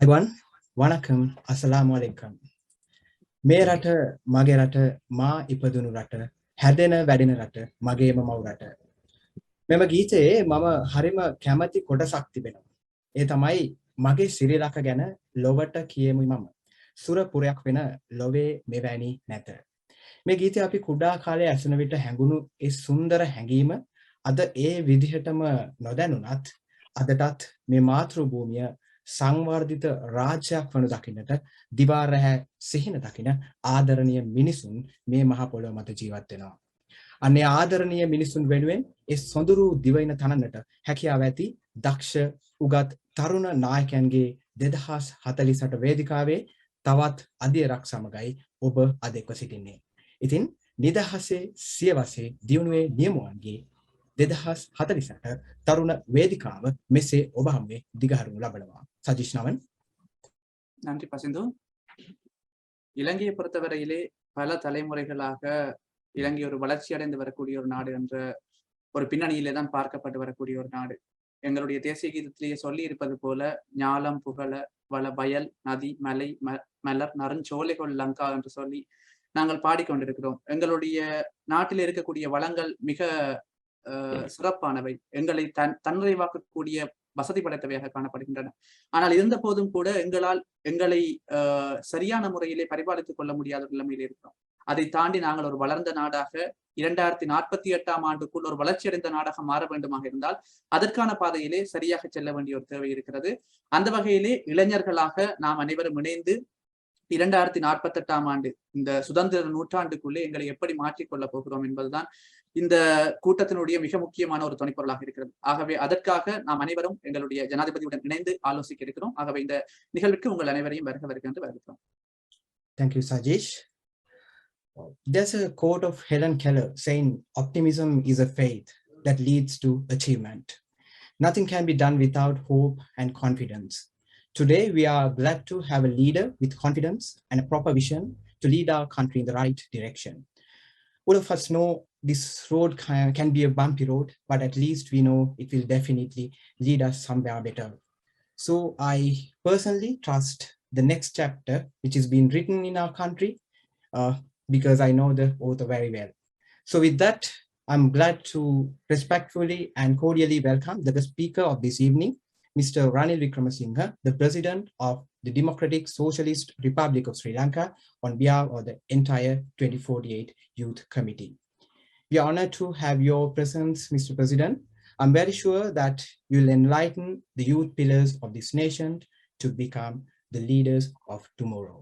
everyone, වණකම් අස්ලාමු අලයිකම්. මේ රට මගේ රට මා ඉපදුණු රට හැදෙන වැඩෙන රට මගේම මව් රට. මෙම ගීතයේ මම හරිම කැමැති කොටසක් තිබෙනවා. ඒ තමයි මගේ ශ්‍රී ලංක ගැන ලොවට කියමු මම. සුරපුරයක් වෙන ලොවේ මෙවැනි නැත. මේ ගීතය අපි කුඩා කාලේ ඇසෙන විට හැඟුණු ඒ සුන්දර හැඟීම අද ඒ විදිහටම නොදැනුණත් අදටත් මේ මාතෘ භූමිය සංවර්ධිත රාජ්‍යයක් වනු දකින්නට දිවා රැහැ සිහින දකින ආදරණීය මිනිසුන් මේ මහ පොළොව මත ජීවත් වෙනවා. අනේ ආදරණීය මිනිසුන් වෙනුවෙන් ඒ සොඳුරු දිවයින තනන්නට හැකියාව ඇති දක්ෂ උගත් තරුණ නායකයන්ගේ 2048 වේදිකාවේ තවත් අධ්‍යයනයක් සමගයි ඔබ අද එක්ව සිටින්නේ. ඉතින් නිදහසේ සියවසේ දියුණුවේ නියමුවන්ගේ 2048 තරුණ වේදිකාව මෙසේ ඔබ හමුවේ දිගහරනු ලබනවා. சஜீஷ் நவன். நன்றி பசிந்து. இலங்கையை பொறுத்தவரையிலே பல தலைமுறைகளாக இலங்கை ஒரு வளர்ச்சி அடைந்து வரக்கூடிய ஒரு நாடு என்ற ஒரு பின்னணியிலே தான் பார்க்கப்பட்டு வரக்கூடிய ஒரு நாடு. எங்களுடைய தேசிய கீதத்திலேயே சொல்லி இருப்பது போல ஞாலம் புகழ வள வயல் நதி மலை மலர் நறுஞ்சோலைகள் லங்கா என்று சொல்லி நாங்கள் பாடிக்கொண்டிருக்கிறோம். எங்களுடைய நாட்டில் இருக்கக்கூடிய வளங்கள் மிக சிறப்பானவை, எங்களை தன்னிறைவாக்கக்கூடிய வசதி படைத்தவையாக காணப்படுகின்றன. ஆனால் இருந்த போதும் கூட எங்களை சரியான முறையிலே பரிபாலித்துக் கொள்ள முடியாத நிலைமையில் இருக்கிறோம். அதை தாண்டி நாங்கள் ஒரு வளர்ந்த நாடாக 2048 ஆண்டுக்குள் ஒரு வளர்ச்சியடைந்த நாடாக மாற வேண்டுமாக இருந்தால் அதற்கான பாதையிலே சரியாக செல்ல வேண்டிய ஒரு தேவை இருக்கிறது. அந்த வகையிலே இளைஞர்களாக நாம் அனைவரும் இணைந்து 2048 ஆண்டு இந்த சுதந்திர நூற்றாண்டுக்குள்ளே எங்களை எப்படி மாற்றிக்கொள்ள போகிறோம் என்பதுதான் இந்த கூட்டத்தினுடைய மிக முக்கியமான ஒரு துணைப்பொருளாக இருக்கிறது. ஆகவே அதற்காக நாம் அனைவரும் எங்களுடைய ஜனாதிபதியுடன் இணைந்து ஆலோசிக்க இருக்கிறோம். ஆகவே இந்த நிகழ்வுக்கு உங்கள் அனைவரையும் வருக என்று வரவேற்கிறோம். Thank you, Sajesh. There's a quote of Helen Keller saying, "Optimism is a faith that leads to achievement. Nothing can be done without hope and confidence." Today, we are glad to have a leader with confidence and a proper vision to lead our country in the right direction. All of us know this road can be a bumpy road, but at least we know it will definitely lead us somewhere better. So I personally trust the next chapter, which is being written in our country, because I know the author very well. So with that, I'm glad to respectfully and cordially welcome the speaker of this evening, Mr. Ranil Wickremesinghe, the President of the Democratic Socialist Republic of Sri Lanka, on behalf of the entire 2048 Youth Committee. We are honored to have your presence, Mr. President. I'm very sure that you will enlighten the youth pillars of this nation to become the leaders of tomorrow.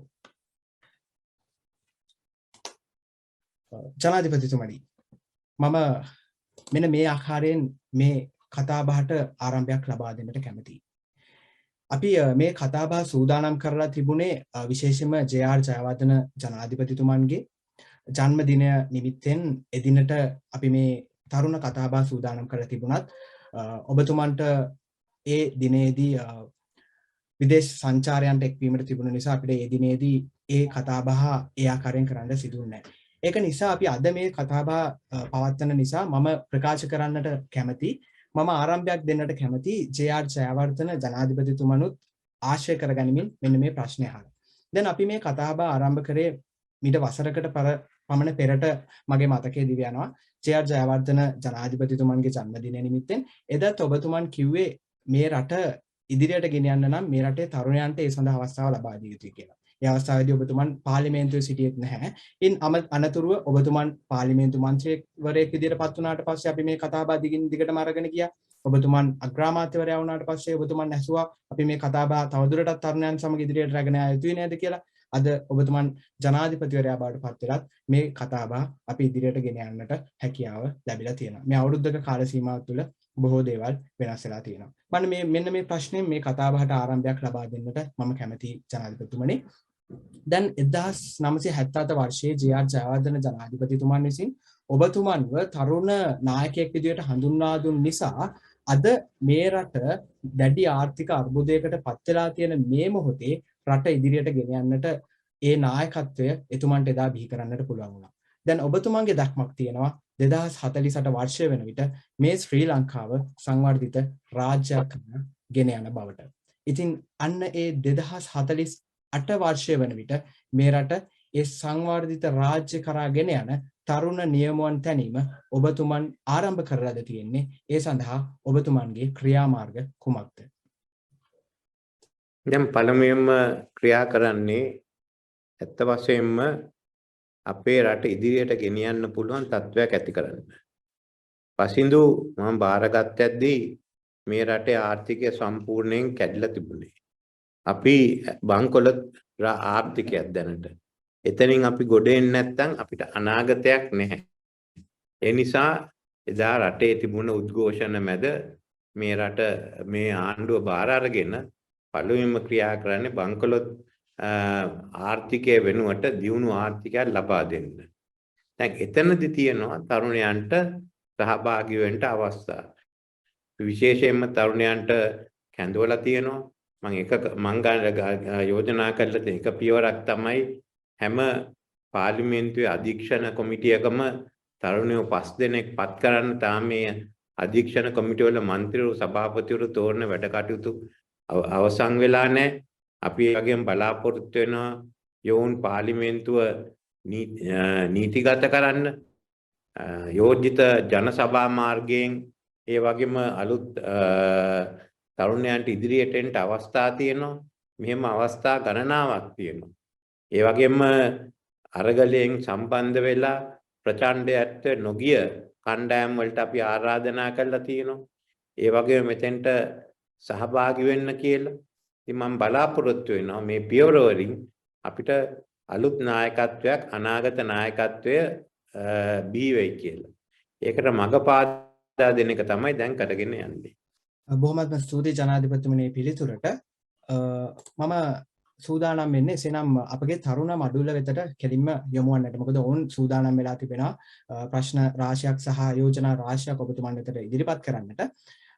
ජනාධිපතිතුමනි, මම මෙන්න මේ ආකාරයෙන් මේ කතාබහට ආරම්භයක් ලබා දෙන්නට කැමතියි. අපි මේ කතාබහ සූදානම් කරලා තිබුණේ විශේෂයෙන්ම ජේ.ආර්. ජයවර්ධන ජනාධිපතිතුමන්ගේ ජන්මදිනය නිමිත්තෙන් එදිනට අපි මේ තරුණ කතාබහ සූදානම් කරලා තිබුණත් ඔබතුමන්ට ඒ දිනේදී විදේශ සංචාරයන්ට එක්වීමට තිබුණ නිසා අපිට ඒ දිනේදී ඒ කතාබහ ඒ ආකාරයෙන් කරන්න සිදුුන්නේ නැහැ. ඒක නිසා අපි අද මේ කතාබහ පවත්වන නිසා මම ප්‍රකාශ කරන්නට කැමති, මම ආරම්භයක් දෙන්නට කැමති ජේ.ආර්. ජයවර්ධන ජනාධිපතිතුමනුත් ආශ්‍රය කරගනිමින් මෙන්න මේ ප්‍රශ්නය අහන්න. දැන් අපි මේ කතාබහ ආරම්භ කරේ මීට වසරකට පමණ පෙරට මගේ මතකයේ දිව යනවා ජේ.ආර්. ජයවර්ධන ජනාධිපතිතුමන්ගේ ජන්මදිනය නිමිත්තෙන්. එදත් ඔබතුමන් කිව්වේ මේ රට ඉදිරියට ගෙන යන්න නම් මේ රටේ තරුණයන්ට ඒ සඳහා අවස්ථාව ලබා දිය යුතුයි කියලා. ඒ අවස්ථාවේදී ඔබතුමන් පාර්ලිමේන්තුවේ සිටියෙත් නැහැ. ඉන් අනතුරුව ඔබතුමන් පාර්ලිමේන්තු මන්ත්‍රීවරයෙක් විදිහට පත් වුණාට පස්සේ අපි මේ කතාබහ දිගින් දිගටම අරගෙන ගියා. ඔබතුමන් අග්‍රාමාත්‍යවරයා වුණාට පස්සේ ඔබතුමන් ඇසුවා අපි මේ කතාබහ තවදුරටත් තරුණයන් සමග ඉදිරියට රැගෙන යා යුතුයි නේද කියලා. අද ඔබතුමන් ජනාධිපතිවරයා බවට පත් වෙලත් මේ කතාබහ අපි ඉදිරියට ගෙන යන්නට හැකියාව ලැබිලා තියෙනවා. මේ අවුරුද්දක කාල සීමාව තුළ බොහෝ දේවල් වෙනස් වෙලා තියෙනවා. මෙන්න මේ ප්‍රශ්නේ මේ කතාබහට ආරම්භයක් ලබා දෙන්නට මම කැමතියි ජනාධිපතිතුමනි. දැන් 1977 වර්ෂයේ ජේ.ආර්. ජයවර්ධන ජනාධිපතිතුමන් විසින් ඔබතුමන්ව තරුණ නායකයෙක් විදිහට හඳුන්වා දුන් නිසා අද මේ රට දැඩි ආර්ථික අර්බුදයකට පත් වෙලා තියෙන මේ මොහොතේ රට ඉදිරියට ගෙන යන්නට ඒ නායකත්වය එතුමන්ට එදා බිහි කරන්නට පුළුවන් වුණා. දැන් ඔබතුමන්ගේ දක්මක් තියෙනවා 2048 වර්ෂය වෙන විට මේ ශ්‍රී ලංකාව සංවර්ධිත රාජ්‍යයක් ගෙන යන බවට. ඉතින් අන්න ඒ 2048 වර්ෂය වන විට මේ රට ඒ සංවර්ධිත රාජ්‍ය කරා ගෙන යන තරුණ නියමුවන් තැනීම ඔබතුමන් ආරම්භ කරලාද තියෙන්නේ? ඒ සඳහා ඔබතුමන්ගේ ක්‍රියාමාර්ග කුමක්ද? දැන් පළමුවෙන්ම ක්‍රියා කරන්නේ ඇත්ත වශයෙන්ම අපේ රට ඉදිරියට ගෙනියන්න පුළුවන් තත්ත්වයක් ඇති කරන්න. පසින්දු මම බාරගත්තද්දී මේ රටේ ආර්ථිකය සම්පූර්ණයෙන් කැඩිලා තිබුණේ. අපි බංකොලොත් ආර්ථිකයක් දැනට. එතනින් අපි ගොඩ එන්නේ නැත්නම් අපිට අනාගතයක් නැහැ. ඒ නිසා එදා රටේ තිබුණ උද්ඝෝෂණ මැද මේ රට මේ ආණ්ඩුව බාර අරගෙන පළවෙනිම ක්‍රියා කරන්නේ බංකොලොත් ආර්ථිකය වෙනුවට දියුණු ආර්ථිකයක් ලබා දෙන්න. දැන් එතනදි තියෙනවා තරුණයන්ට සහභාගී වෙන්න අවස්ථා. විශේෂයෙන්ම තරුණයන්ට කැඳවලා තියෙනවා. මම යෝජනා කළා තියෙන එක පියවරක් තමයි හැම පාර්ලිමේන්තුවේ අධීක්ෂණ කොමිටියකම තරුණයෝ 5 දෙනෙක් පත් කරන්න තාම මේ අධීක්ෂණ කොමිටිවල മന്ത്രിවරු සභාපතිවරු තෝරන වැඩ කටයුතු අවසන් වෙලා නැහැ. අපි ඒ වගේම බලාපොරොත්තු වෙනවා යෝන් පාර්ලිමේන්තුව නීතිගත කරන්න යෝජිත ජන සභා මාර්ගයෙන් ඒ වගේම අලුත් තරුණයන්ට ඉදිරියට එන්න අවස්ථා තියෙනවා. මෙහෙම අවස්ථා ගණනාවක් තියෙනවා. ඒ වගේම අරගලයෙන් සම්බන්ධ වෙලා ප්‍රචණ්ඩයට නොගිය කණ්ඩායම් වලට අපි ආරාධනා කරලා තියෙනවා. ඒ වගේම මෙතෙන්ට සහභාගී වෙන්න කියලා. ඉතින් මම බලාපොරොත්තු වෙනවා මේ පියවර වලින් අපිට අලුත් නායකත්වයක් අනාගත නායකත්වය බිහි වෙයි කියලා. ඒකට මඟ පාදා දෙන එක තමයි දැන් කරගෙන යන්නේ. බොහොමත්ම ස්තුතියි ජනාධිපතිතුමනි පිළිතුරට. මම සූදානම් වෙන්නේ එසේනම් අපගේ තරුණ මඩුල්ල වෙතට කෙලින්ම යොමු වන්නට. මොකද ඔවුන් සූදානම් වෙලා තිබෙනවා ප්‍රශ්න රාශියක් සහ යෝජනා රාශියක් ඔබතුමන් වෙතට ඉදිරිපත් කරන්නට.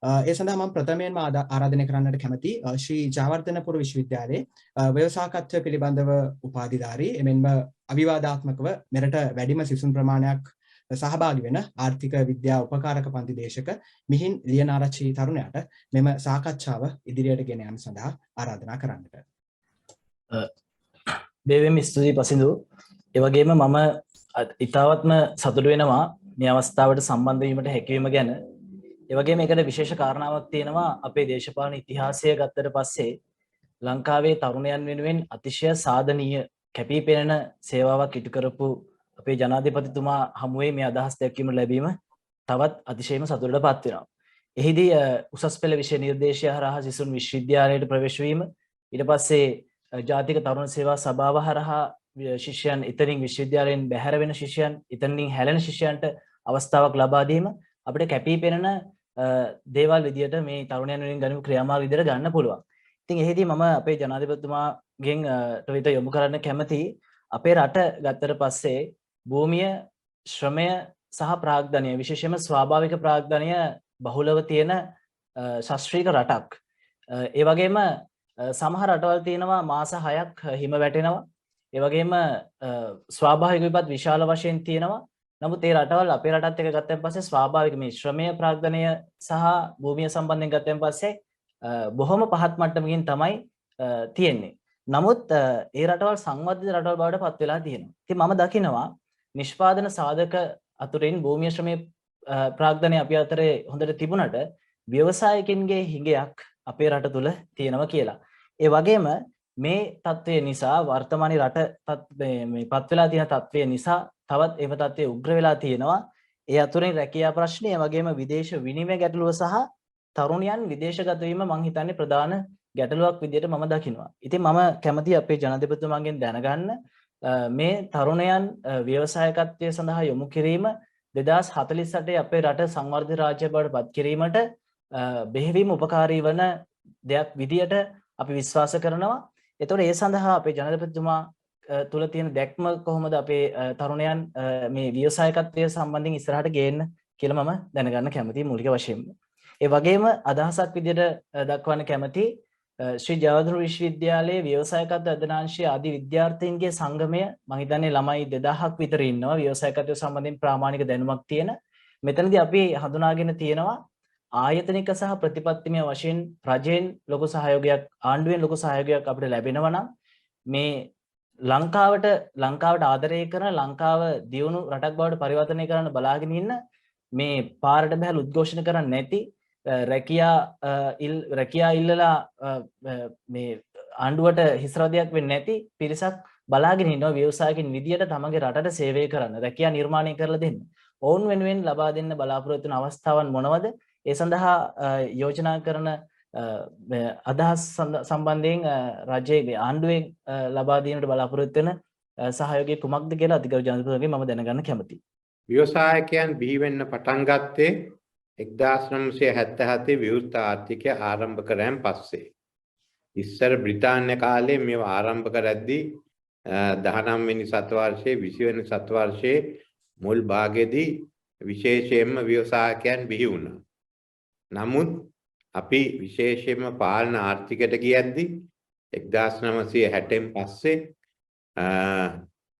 ඒ සඳහා මම ප්‍රථමයෙන්ම ආරාධනය කරන්නට කැමති ශ්‍රී ජයවර්ධනපුර විශ්වවිද්‍යාලයේ ව්‍යවසායකත්වය පිළිබඳව උපාධිධාරී එමෙන්ම අවිවාදාත්මකව මෙරට වැඩිම සිසුන් ප්‍රමාණයක් සහභාගී වෙන ආර්ථික විද්‍යා උපකාරක පන්ති දේශක මිහින් ලියනාරච්චි තරුණයාට මෙම සාකච්ඡාව ඉදිරියට ගෙන යාම සඳහා ආරාධනා කරන්නට. බෙහෙවින්ම ස්තුතියි පසින්දු. ඒ වගේම මම ඉතාමත්ම සතුටු වෙනවා මේ අවස්ථාවට සම්බන්ධ වීමට හැකියවීම ගැන. ඒ වගේම ඒකට විශේෂ කාරණාවක් තියෙනවා. අපේ දේශපාලන ඉතිහාසය ගත්තට පස්සේ ලංකාවේ තරුණයන් වෙනුවෙන් අතිශය සාධනීය කැපිපෙනෙන සේවාවක් ඉටු කරපු අපේ ජනාධිපතිතුමා හමුවේ මේ අදහස් දැක්වීම ලැබීම තවත් අතිශයම සතුටටපත් වෙනවා. එහිදී උසස් පෙළ විෂය නිර්දේශය හරහා සිසුන් විශ්වවිද්‍යාලයට ප්‍රවේශ වීම, ඊට පස්සේ ජාතික තරුණ සේවා සභාව හරහා ශිෂ්‍යයන් ඉතින් විශ්වවිද්‍යාලයෙන් බැහැර වෙන ශිෂ්‍යයන් ඉතින් හැලෙන ශිෂ්‍යයන්ට අවස්ථාවක් ලබා දීම අපිට කැපිපෙනෙන දේවල් විදියට මේ තරුණයන් වෙනුවෙන් ගනිමු ක්‍රියාමාර්ග විදියට ගන්න පුළුවන්. ඉතින් එහිදී මම අපේ ජනාධිපතිතුමාගෙන් ටවිට යොමු කරන්න කැමති අපේ රට ගත්තට පස්සේ භූමිය, ශ්‍රමය සහ ප්‍රාග්ධනය විශේෂයෙන්ම ස්වාභාවික ප්‍රාග්ධනය බහුලව තියෙන ශාස්ත්‍රීය රටක්. ඒ වගේම සමහර රටවල් තියෙනවා මාස 6ක් හිම වැටෙනවා. ඒ වගේම ස්වාභාවික විපත් විශාල වශයෙන් තියෙනවා. නමුත් ඒ රටවල් අපේ රටත් එක්ක ගත්තන් පස්සේ ස්වාභාවික මේ ශ්‍රමය ප්‍රාග්ධනය සහ භූමිය සම්බන්ධයෙන් ගත්තන් පස්සේ බොහොම පහත් මට්ටමකින් තමයි තියෙන්නේ. නමුත් ඒ රටවල් සංවර්ධිත රටවල් බවට පත් වෙලා තියෙනවා. ඉතින් මම දකිනවා නිෂ්පාදන සාධක අතුරින් භූමිය ශ්‍රමයේ ප්‍රාග්ධනය අපි අතරේ හොඳට තිබුණට ව්‍යවසායකින්ගේ හිඟයක් අපේ රට තුල තියෙනවා කියලා. ඒ වගේම මේ තත්ත්වය නිසා වර්තමානයේ රට මේ පත් වෙලා තියෙන තත්ත්වය නිසා තවත් එම තත්ත්වය උග්‍ර වෙලා තියෙනවා. ඒ අතුරින් රැකියා ප්‍රශ්නය, ඒ වගේම විදේශ විනිමය ගැටලුව සහ තරුණයන් විදේශගත වීම මම හිතන්නේ ප්‍රධාන ගැටලුවක් විදිහට මම දකිනවා. ඉතින් මම කැමති අපේ ජනාධිපතිතුමාගෙන් දැනගන්න මේ තරුණයන් ව්‍යවසායකත්වය සඳහා යොමු කිරීම 2048 අපේ රට සංවර්ධිත රාජ්‍ය බවට පත් කිරීමට බෙහෙවින්ම උපකාරී වන දෙයක් විදියට අපි විශ්වාස කරනවා. ඒතකොට ඒ සඳහා අපේ ජනාධිපතිතුමා තුල තියෙන දැක්ම කොහොමද අපේ තරුණයන් මේ ව්‍යවසායකත්වය සම්බන්ධයෙන් ඉස්සරහට ගේන්න කියලා මම දැනගන්න කැමතියි මූලික වශයෙන්ම. ඒ වගේම අදහසක් විදියට දක්වන්න කැමතියි ශ්‍රී ජයවර්ධන විශ්වවිද්‍යාලයේ ව්‍යවසායකත්ව අධ්‍යනාංශයේ ආදි විද්‍යාර්ථීන්ගේ සංගමය මම හිතන්නේ ළමයි 2000ක් විතර ඉන්නවා ව්‍යවසායකත්වය සම්බන්ධයෙන් ප්‍රාමාණික දැනුමක් තියෙන. මෙතනදී අපි හඳුනාගෙන තියෙනවා ආයතනික සහ ප්‍රතිපත්තිමය වශයෙන් රජයෙන් ලොකු සහයෝගයක් ආණ්ඩුවෙන් ලොකු සහයෝගයක් අපිට ලැබෙනවා නම් මේ ලංකාවට ආදරය කරන ලංකාව දියුණු රටක් බවට පරිවර්තනය කරන්න බලාගෙන ඉන්න මේ පාරට බහැල උද්ඝෝෂණ කරන්නේ නැති රැකියා ඉල්ලලා මේ ආණ්ඩුවට හිස්රදයක් වෙන්නේ නැති පිරිසක් බලාගෙන ඉන්නවා ව්‍යවසායකින් විදියට තමන්ගේ රටට සේවය කරන්න රැකියා නිර්මාණය කරලා දෙන්න. ඔවුන් වෙනුවෙන් ලබා දෙන්න බලාපොරොත්තු වන අවස්ථාවන් මොනවද? ඒ සඳහා යෝජනා කරන අදහස් සම්බන්ධයෙන් රජයේ ආණ්ඩුවෙන් ලබා දීමට බලාපොරොත්තු වෙන සහයෝගය කුමක්ද කියලා අධිකරු ජනාධිපතිතුමාගෙන් මම දැනගන්න කැමතියි. ව්‍යවසායකයන් බිහි වෙන්න පටන් ගත්තේ 1977 විවෘත ආර්ථිකය ආරම්භ කරන් පස්සේ. ඉස්සර බ්‍රිතාන්‍ය කාලේ මේව ආරම්භ කරද්දී 19 වෙනි සතවර්ෂයේ 20 වෙනි සතවර්ෂයේ මුල් භාගයේදී විශේෂයෙන්ම ව්‍යවසායකයන් බිහි වුණා. නමුත් අපි විශේෂයෙන්ම පාලන ආර්ථිකයට ගියද්දී 1960න් පස්සේ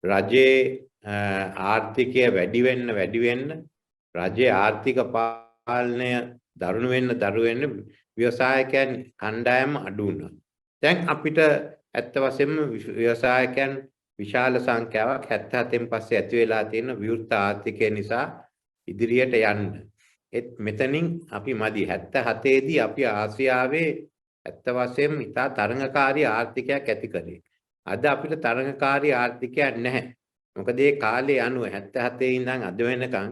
රජයේ ආර්ථිකය වැඩි වෙන්න රජයේ ආර්ථික පාලනය දරුණු වෙන්න ව්‍යවසායකයන් කණ්ඩායම අඩු වුණා. දැන් අපිට ඇත්ත වශයෙන්ම ව්‍යවසායකයන් විශාල සංඛ්‍යාවක් 77න් පස්සේ ඇති වෙලා තියෙන විවෘත ආර්ථිකය නිසා ඉදිරියට යන්න. මෙතනින් අපි මදි 77 දී අපි ආසියාවේ ඇත්ත වශයෙන්ම ඉතා තරඟකාරී ආර්ථිකයක් ඇති කරේ. අද අපිට තරඟකාරී ආර්ථිකයක් නැහැ. මොකද ඒ කාලේ අනුව 77 ඉඳන් අද වෙනකන්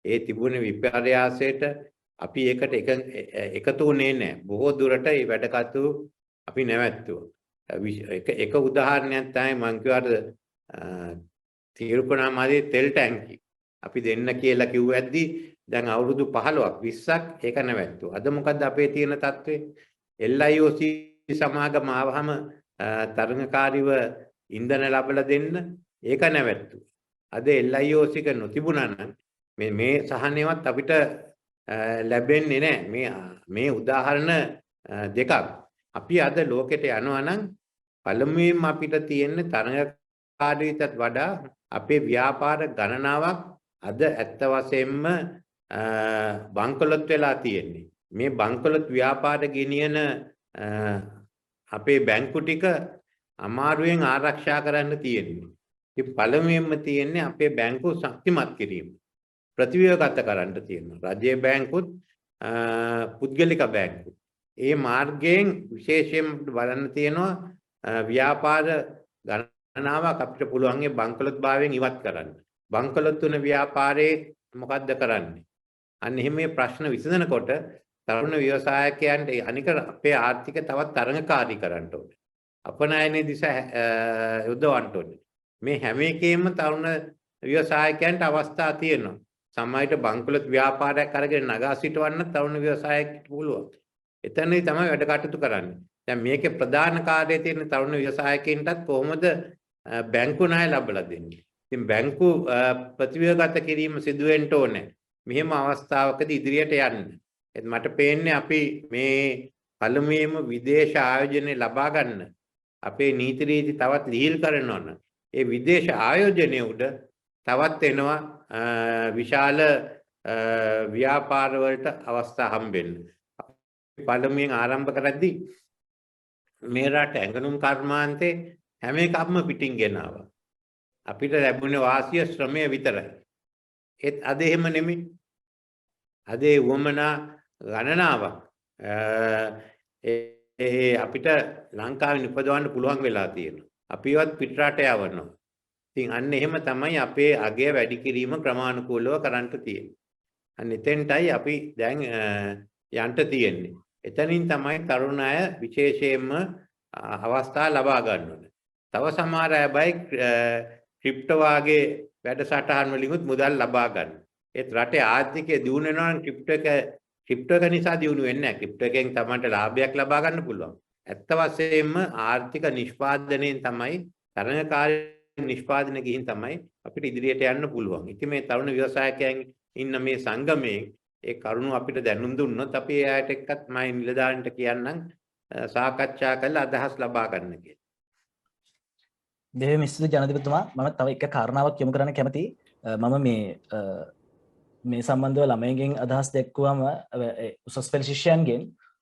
ඒ තිබුණ විපර්යාසයට අපි ඒකට එකතු වුණේ නැහැ. බොහෝ දුරට මේ වැඩ කටයුතු අපි නැවැත්තුවා. එක උදාහරණයක් තමයි මම කිව්වාට තිරුකුණාමලේ තෙල් ටැංකි අපි දෙන්න කියලා කිව්වැද්දි දැන් අවුරුදු 15ක් 20ක් ඒක නැවැත්තුවා. අද මොකද්ද අපේ තියෙන තත්ත්වය? LIOC සමාගම ආවහම තරඟකාරීව ඉන්ධන ලබලා දෙන්න ඒක නැවැත්තුවා. අද LIOC එක නොතිබුණා නම් මේ සහනයවත් අපිට ලැබෙන්නේ නැහැ. මේ උදාහරණ දෙකක්. අපි අද ලෝකෙට යනවා නම් පළමුවෙන්ම අපිට තියෙන තරඟකාරීත්වයට වඩා අපේ ව්‍යාපාර ගණනාවක් අද ඇත්ත වශයෙන්ම බංකොලොත් වෙලා තියෙන්නේ. මේ බංකොලොත් ව්‍යාපාර ගෙනියන අපේ බැංකු ටික අමාරුවෙන් ආරක්ෂා කරන්න තියෙන්නේ. ඉතින් පළමුවෙන්ම තියෙන්නේ අපේ බැංකු ශක්තිමත් කිරීම. ප්‍රතිව්‍යුහගත කරන්න තියෙනවා. රජයේ බැංකුත් පුද්ගලික බැංකුත්. ඒ මාර්ගයෙන් විශේෂයෙන් බලන්න තියෙනවා ව්‍යාපාර ගණනාවක් අපිට පුළුවන් ඒ බංකොලොත් භාවයෙන් ඉවත් කරන්න. බංකොලොත් තුන ව්‍යාපාරේ මොකද්ද කරන්නේ? අන්න එහෙම මේ ප්‍රශ්න විසඳනකොට තරුණ ව්‍යවසායකයන්ට අනික අපේ ආර්ථික තවත් තරඟකාරී කරන්න ඕනේ. අපනයනේ දිශා යොදවන්න ඕනේ. මේ හැම එකෙම තරුණ ව්‍යවසායකයන්ට අවස්ථා තියෙනවා. සමහරවිට බංකොලොත් ව්‍යාපාරයක් අරගෙන නගා සිටවන්න තරුණ ව්‍යවසායකයෙකුට පුළුවන්. එතනදී තමයි වැඩ කටයුතු කරන්නේ. දැන් මේකේ ප්‍රධාන කාර්යය තියෙන තරුණ ව්‍යවසායකයන්ටත් කොහොමද බැංකු ණය ලබලා දෙන්නේ? ඉතින් බැංකු ප්‍රතිව්‍යුහගත කිරීම සිදු වෙන්න ඕනේ. මෙහෙම අවස්ථාවකදී ඉදිරියට යන්න. මට පේන්නේ අපි මේ පළමුවෙන්ම විදේශ ආයෝජන ලබා ගන්න අපේ නීති රීති තවත් ලිහිල් කරනවා නම් ඒ විදේශ ආයෝජනයේ උඩ තවත් එනවා විශාල ව්‍යාපාර වලට අවස්ථා හම්බෙන්න. පළමුවෙන් ආරම්භ කරද්දී මේ රට ඇඟලුම් කර්මාන්තේ හැම එකක්ම පිටින් ගෙනාවා. අපිට ලැබුණේ වාසිය ශ්‍රමය විතරයි. ඒත් අද එහෙම නෙමෙයි. අද වමනා ගණනාවක් අපිට ලංකාවේ නිපදවන්න පුළුවන් වෙලා තියෙනවා. අපිවත් පිටරට යවනවා. ඉතින් අන්න එහෙම තමයි අපේ අගය වැඩි කිරීම ක්‍රමානුකූලව කරන්න තියෙන්නේ. අන්න එතෙන්ටයි අපි දැන් යන්න තියෙන්නේ. එතනින් තමයි තරුණ අය විශේෂයෙන්ම අවස්ථා ලබා ගන්න ඕනේ. තව සමහර අය බයි ක්‍රිප්ටෝ වාගේ වැඩසටහන් වලින්ුත් මුදල් ලබා ගන්න. ඒත් රටේ ආර්ථිකය දියුණු වෙනවා නම් ක්‍රිප්ටෝ එක නිසා දියුණු වෙන්නේ නැහැ. ක්‍රිප්ටෝ එකෙන් තමයි ලාභයක් ලබා ගන්න පුළුවන්. ඇත්ත වශයෙන්ම ආර්ථික නිෂ්පාදනයෙන් තමයි තරඟකාරී නිෂ්පාදනය ගිහින් තමයි අපිට ඉදිරියට යන්න පුළුවන්. ඉතින් මේ තරුණ ව්‍යවසායකයන් ඉන්න මේ සංගමයේ ඒ කරුණු අපිට දැනුම් දුන්නොත් අපි එයාට එක්කත් මම නිලධාරීන්ට කියන්නම් සාකච්ඡා කරලා අදහස් ලබා ගන්න කියලා. දෙවියන් මිස්තුති ජනාධිපතිතුමා මම තව එක කාරණාවක් යොමු කරන්න කැමතියි. මම මේ මේ සම්බන්ධව ළමයින්ගෙන් අදහස් දැක්වුවම උසස් පෙළ ශිෂ්‍යයන්ගෙන්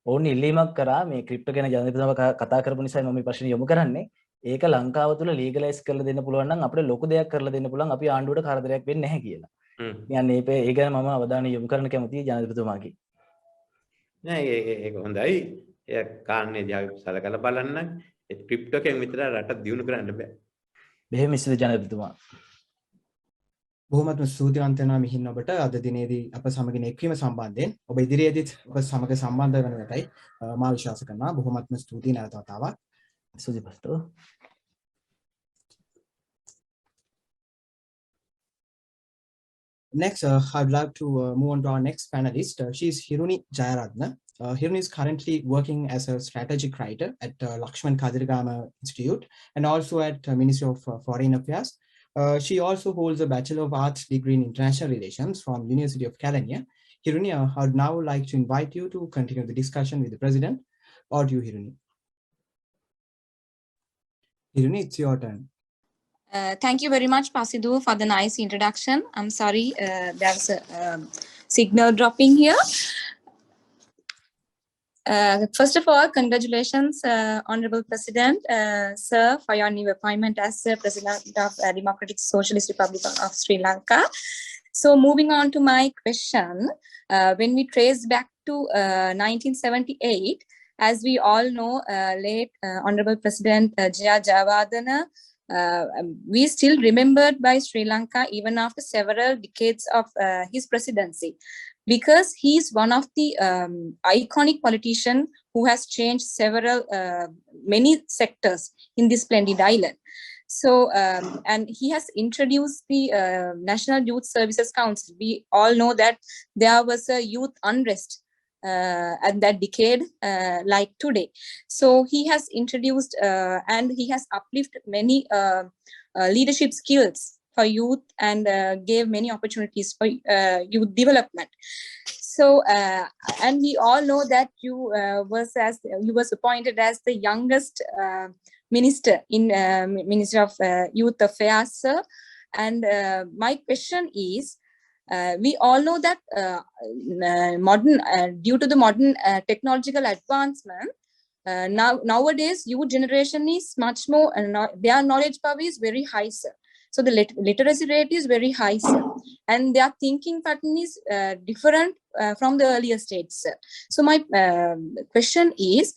ඔවුන් ඉල්ලීමක් කරා මේ ක්‍රිප්ටෝ ගැන ජනාධිපතිතුමා කතා කරපු නිසා මම මේ ප්‍රශ්නේ යොමු කරන්නේ. ඒක ලංකාව තුළ ලීගලයිස් කරලා දෙන්න පුළුවන් නම් අපිට ලොකු දෙයක් කරලා දෙන්න පුළුවන් අපි ආණ්ඩුවට කරදරයක් වෙන්නේ නැහැ කියලා. කියන්නේ ඒ ගැන මම අවධානය යොමු කරන්න කැමතියි ජනාධිපතිතුමාගේ. නෑ ඒක හොඳයි. ඒ කාරණේ දිහා සලකලා බලන්න. ඒ ක්‍රිප්ටෝ එකෙන් විතර රට දියුණු කරන්න බෑ. මෙහෙම ඉස්සෙල්ලා ජනාධිපතිතුමා. බොහොමත්ම ස්තුතිවන්ත වෙනවා මිහින් ඔබට අද දිනේදී අප සමගින් එක්වීම සම්බන්ධයෙන්. ඔබ ඉදිරියේදීත් ඔබ සමග සම්බන්ධ වෙන වෙතයි මා විශ්වාස කරනවා. බොහොමත්ම ස්තුතියි නැවත වතාවක්. සුජිපස්තෝ. Next, I'd like to move on to our next panelist. She is 𝐼𝐤 𝐖𝐢𝐜. Hiruni is currently working as a strategic writer at 𝐑𝐚𝐧𝐢𝐥 Institute and also at Ministry of Foreign Affairs. She also holds a Bachelor of Arts degree in International Relations from University of Kelaniya. Hiruni, I would now like to invite you to continue the discussion with the President. Or do you, Hiruni? Hiruni, it's your turn. Thank you very much, Pasidu, for the nice introduction. I'm sorry, there's a signal dropping here. First of all, congratulations, Honorable President, sir, for your new appointment as President of Democratic Socialist Republic of Sri Lanka. So moving on to my question, when we trace back to 1978, as we all know, late Honorable President 𝐸 we still remembered by Sri Lanka even after several decades of his presidency, because he is one of the iconic politician who has changed many sectors in this splendid island. So, and he has introduced the National Youth Services Council. We all know that there was a youth unrest at that decade, like today. So he has introduced and he has uplifted many leadership skills for youth and gave many opportunities for youth development. So, and we all know that you was appointed as the youngest minister in Ministry of Youth Affairs, sir. And my question is, we all know that due to the modern technological advancement, nowadays youth generation is much more, their knowledge power is very high, sir. So the literacy rate is very high, sir. And their thinking pattern is different from the earlier states, sir. So my question is,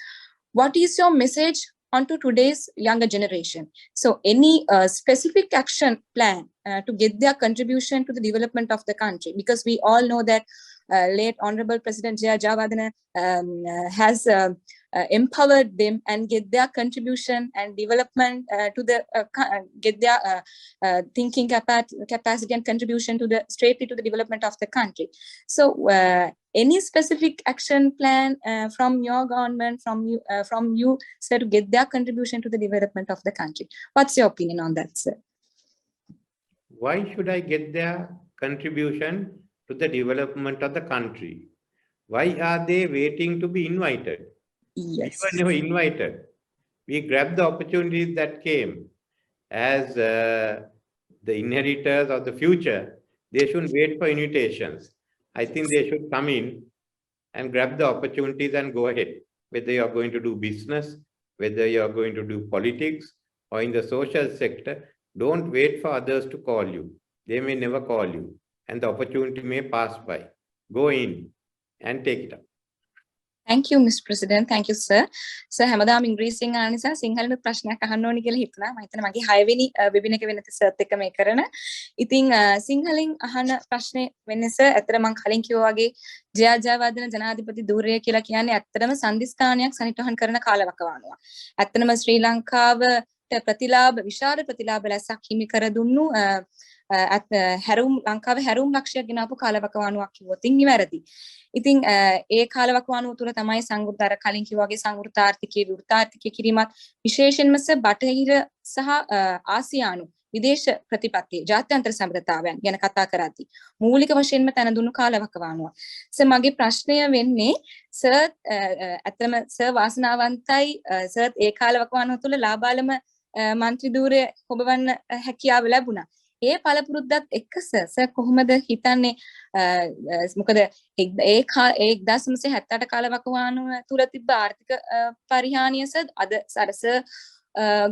what is your message onto today's younger generation? So any specific action plan to get their contribution to the development of the country? Because we all know that late Honorable President 𝐸 has empowered them and get their contribution and development to the get their thinking capacity and contribution to straightly to the development of the country. So any specific action plan from your government, from you, sir, to get their contribution to the development of the country? What's your opinion on that, sir? Why should I get their contribution to the development of the country? Why are they waiting to be invited? Yes. We were never invited. We grabbed the opportunities that came. As the inheritors of the future, they shouldn't wait for invitations. I think they should come in and grab the opportunities and go ahead. Whether you are going to do business, whether you are going to do politics, or in the social sector, don't wait for others to call you. They may never call you, and the opportunity may pass by. Go in and take it up. Thank you, Mr. President. Thank you, sir. So, හැමදාම ඉංග්‍රීසියෙන් අහන නිසා සිංහලෙන් ප්‍රශ්නයක් අහන්න ඕනි කියලා හිතුණා. මම හිතන මගේ 6 වෙනි වෙබින එක වෙනත සර්ත් එක මේ කරන. ඉතින් සිංහලෙන් අහන ප්‍රශ්නේ වෙන්නේ සර්. ඇත්තට මම කලින් කිව්වා වගේ 𝐸 ජනාධිපති ධූරය කියලා කියන්නේ ඇත්තටම සංදිස්ථානයක් සනිටුහන් කරන කාලවකවානුවක්. ඇත්තටම ශ්‍රී ලංකාවට විශාල ප්‍රතිලාභ ලැසක් හිමි කර දුන්නු ලංකාවේ හැරුම් ලක්ෂයක් ගෙනාපු කාලවකවානුවක් කිව්වොත් නිවැරදි. ඉතින් ඒ කාලවකවානුව තුළ තමයි සංවෘතර කලින් කිව්වා වගේ සංවෘත ආර්ථිකයේ විවෘතාර්ථිකය කිරීමත් විශේෂයෙන්ම බටහිර සහ ආසියානු විදේශ ප්‍රතිපත්තිය ජාත්‍යන්තර සම්බන්ධතාවයන් ගැන කතා කරද්දී මූලික වශයෙන්ම තැන දුන්නු කාලවකවානුව. මගේ ප්‍රශ්නය වෙන්නේ සර් ඇත්තම සර් වාසනාවන්තයි සර් ඒ කාලවකවානුව තුළ ලාබාලම මන්ත්‍රී ධූරය හොබවන්න හැකියාව ලැබුණා. ඒ පළපුරුද්දත් එක්ක සර් කොහොමද හිතන්නේ මොකද ඒ 1978 කාලවකවානුව තුල තිබ්බ ආර්ථික පරිහානිය සර් අද සරස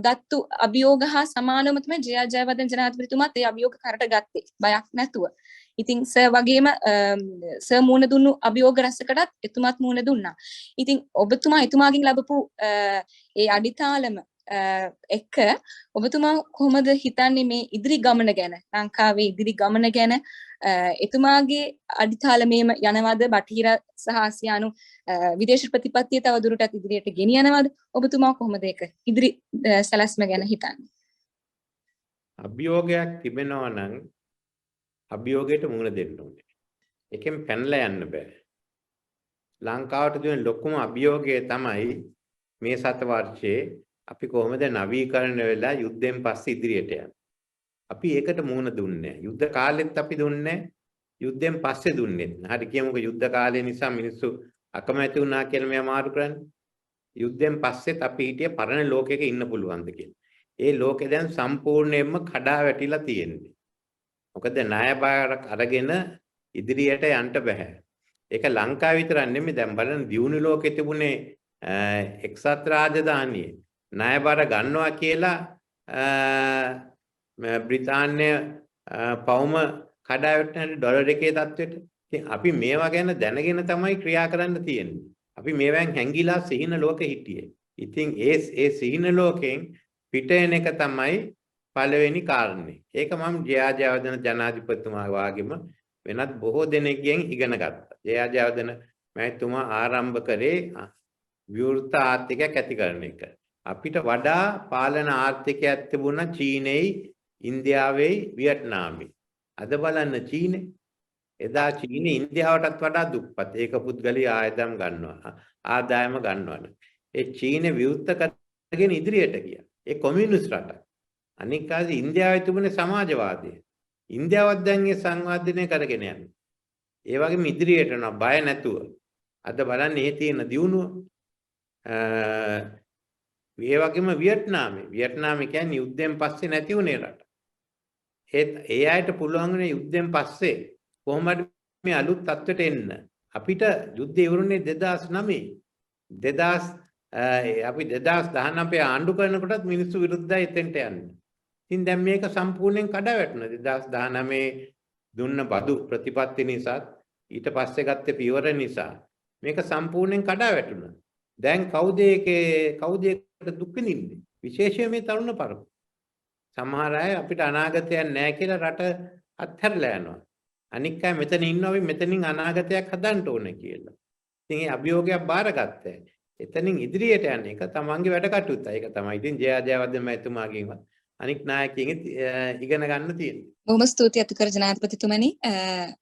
ගත්තු අභියෝග හා සමානවම තමයි ජයවර්ධන ජනාධිපතිතුමාත් ඒ අභියෝග කරට ගත්තේ බයක් නැතුව. ඉතින් සර් වගේම සර් මුණ දුන්නු අභියෝග රැසකටත් එතුමාත් මුණ දුන්නා. ඉතින් ඔබතුමා එතුමාගෙන් ලැබපු ඒ අඩිතාලම එක්ක ඔබතුමා කොහොමද හිතන්නේ මේ ඉදිරි ගමන ගැන ලංකාවේ ඉදිරි ගමන ගැන එතුමාගේ අඩිතාලමේම යනවද බටහිර සහ ආසියානු විදේශ ප්‍රතිපත්තිය තව දුරටත් ඉදිරියට ගෙනියනවද ඔබතුමා කොහොමද ඒක ඉදිරි සැලැස්ම ගැන හිතන්නේ අභියෝගයක් තිබෙනවා නම් අභියෝගයට මුහුණ දෙන්න ඕනේ. ඒකෙන් පැනලා යන්න බෑ. ලංකාවට දෙන ලොකුම අභියෝගය තමයි මේ 7 වර්ෂයේ අපි කොහොමද නවීකරණ වෙලා යුද්ධයෙන් පස්සේ ඉදිරියට යන්නේ. අපි ඒකට මුහුණ දුන්නේ නැහැ. යුද්ධ කාලෙත් අපි දුන්නේ යුද්ධයෙන් පස්සේ දුන්නේ නැහැ. හරි කියමුකෝ යුද්ධ කාලය නිසා මිනිස්සු අකමැති වුණා කියලා මෙයා මාරු කරන්නේ. යුද්ධයෙන් පස්සෙත් අපි හිටියේ පරණ ලෝකයක ඉන්න පුළුවන්ද කියලා. ඒ ලෝකේ දැන් සම්පූර්ණයෙන්ම කඩා වැටිලා තියෙන්නේ. මොකද ණයබාරක් අරගෙන ඉදිරියට යන්න බෑ. ඒක ලංකාව විතරක් නෙමෙයි දැන් බලන්න දියුණු ලෝකෙ තිබුණේ එක්සත් රාජධානියේ ණයබාර ගන්නවා කියලා බ්‍රිතාන්‍ය පවුම කඩා වැටෙන ඩොලර් එකේ තත්ත්වෙට. ඉතින් අපි මේවා ගැන දැනගෙන තමයි ක්‍රියා කරන්න තියෙන්නේ. අපි මේවෙන් හැංගිලා සිහින ලෝකෙ හිටියේ. ඉතින් ඒ සිහින ලෝකෙන් පිට එන එක තමයි පළවෙනි කාරණේ. ඒක මම ජයවර්ධන ජනාධිපතිතුමා වාගේම වෙනත් බොහෝ දෙනෙක්ගෙන් ඉගෙන ගත්තා. ජයවර්ධන මහත්මයා ආරම්භ කරේ විවෘත ආර්ථිකයක් ඇති කරන එක. අපිට වඩා පාලන ආර්ථිකයක් තිබුණා චීනෙයි, ඉන්දියාවෙයි, වියට්නාමෙයි. අද බලන්න චීනේ. එදා චීනේ ඉන්දියාවටත් වඩා දුප්පත්. ඒක පුද්ගලික ආදායම ගන්නවා. ඒ චීනේ විවෘත කරගෙන ඉදිරියට ගියා. ඒ කොමියුනිස්ට් රටක්. අනික ආදි ඉන්දියාවේ තිබුණේ සමාජවාදය. ඉන්දියාවත් දැන් ඒ සංවර්ධනය කරගෙන යනවා. ඒ වගේම ඉදිරියට යනවා බය නැතුව. අද බලන්න මේ තියෙන දියුණුව. ඒ වගේම වියට්නාමේ කියන්නේ යුද්ධයෙන් පස්සේ නැති වුණේ රට. ඒ අයට පුළුවන් වුණේ යුද්ධයෙන් පස්සේ කොහොමද මේ අලුත් තත්ත්වයට එන්න. අපිට යුද්ධය ඉවරුනේ 2009. අපි 2019 ආණ්ඩු කරනකොටත් මිනිස්සු විරුද්ධයි එතෙන්ට යන්නේ. ඉතින් දැන් මේක සම්පූර්ණයෙන් කඩා වැටුණා. 2019 දුන්න බදු ප්‍රතිපත්ති නිසා ඊට පස්සේ ගත්ත පියවර නිසා මේක සම්පූර්ණයෙන් කඩා වැටුණා. දැන් කවුද ඒකට දුක් විඳින්නේ? විශේෂයෙන් මේ තරුණ පරපුර. සමහර අය අපිට අනාගතයක් නැහැ කියලා රට අත්හැරලා යනවා. අනික් අය මෙතන ඉන්නවා අපි මෙතනින් අනාගතයක් හදන්න ඕනේ කියලා. ඉතින් මේ අභියෝගයක් බාරගත්තා. එතනින් ඉදිරියට යන එක තමන්ගේ වැඩ කටයුත්ත. ඒක තමයි ඉතින් ජයවර්ධන මහත්මයාගෙන්වත් අනික් නායකයින් ඉගෙන ගන්න තියෙන්නේ. බොහොම ස්තුතියි අතුකර ජනාධිපතිතුමනි.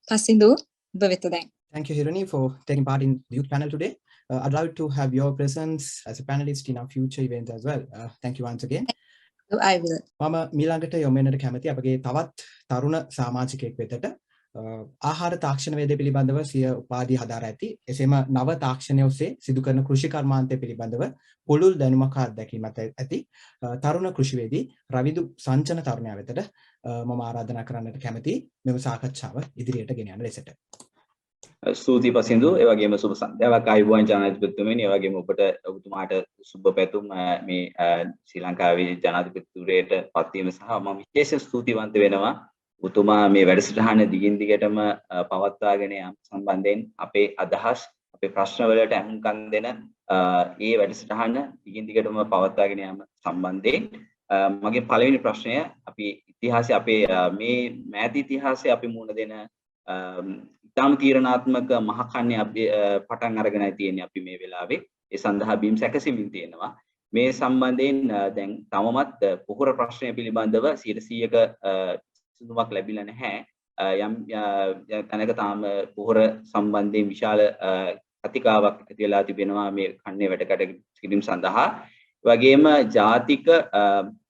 පසින්දු ඔබ වෙත දැන්. Thank you, Hirani, for taking part in the youth panel today. I'd like to have your presence as a panelist in our future events as well. Thank you once again. I will. මම මීළඟට යොමු වෙන්නට කැමති අපගේ තවත් තරුණ සමාජිකයෙක් වෙතට ආහාර තාක්ෂණ වේදේ පිළිබඳව සිය උපාධිය හදාරා ඇති. එසේම නව තාක්ෂණය ඔස්සේ සිදු කරන කෘෂි කර්මාන්තය පිළිබඳව පුළුල් දැනුමක් හා අත්දැකීමක් ඇති තරුණ කෘෂිවේදී රවිදු සංචන තරුණයා වෙතට මම ආරාධනා කරන්නට කැමතියි මෙම සාකච්ඡාව ඉදිරියට ගෙන යන ලෙසට. ස්තුතියි පසින්දු. ඒ වගේම සුබ සන්ධ්‍යාවක් ආයුබෝවන් ජනාධිපතිතුමනි. ඒ වගේම ඔබතුමාට සුබ පැතුම් මේ ශ්‍රී ලංකාවේ ජනාධිපතිතුරයට පත්වීම සහ මම විශේෂ ස්තුතිවන්ත වෙනවා ඔබතුමා මේ වැඩසටහන දිගින් දිගටම පවත්වාගෙන යාම සම්බන්ධයෙන් අපේ අදහස් අපේ ප්‍රශ්න වලට අහුම්කම් දෙන ඒ වැඩසටහන දිගින් දිගටම පවත්වාගෙන යාම සම්බන්ධයෙන් මගේ පළවෙනි ප්‍රශ්නය අපි ඉතිහාසයේ අපේ මේ මෑත ඉතිහාසයේ අපි මුණ දෙන ඉතාම තීරණාත්මක මහකන්නේ අපි පටන් අරගෙනයි තියෙන්නේ අපි මේ වෙලාවේ. ඒ සඳහා බීම් සැකසෙමින් තියෙනවා. මේ සම්බන්ධයෙන් දැන් තවමත් පොහොර ප්‍රශ්නය පිළිබඳව 100%ක සුදුමක් ලැබිලා නැහැ. යම් තැනක තාම පොහොර සම්බන්ධයෙන් විශාල කතිකාවක් ඇති වෙලා තිබෙනවා මේ කන්නේ වැඩකට කිරීම සඳහා. වගේම ජාතික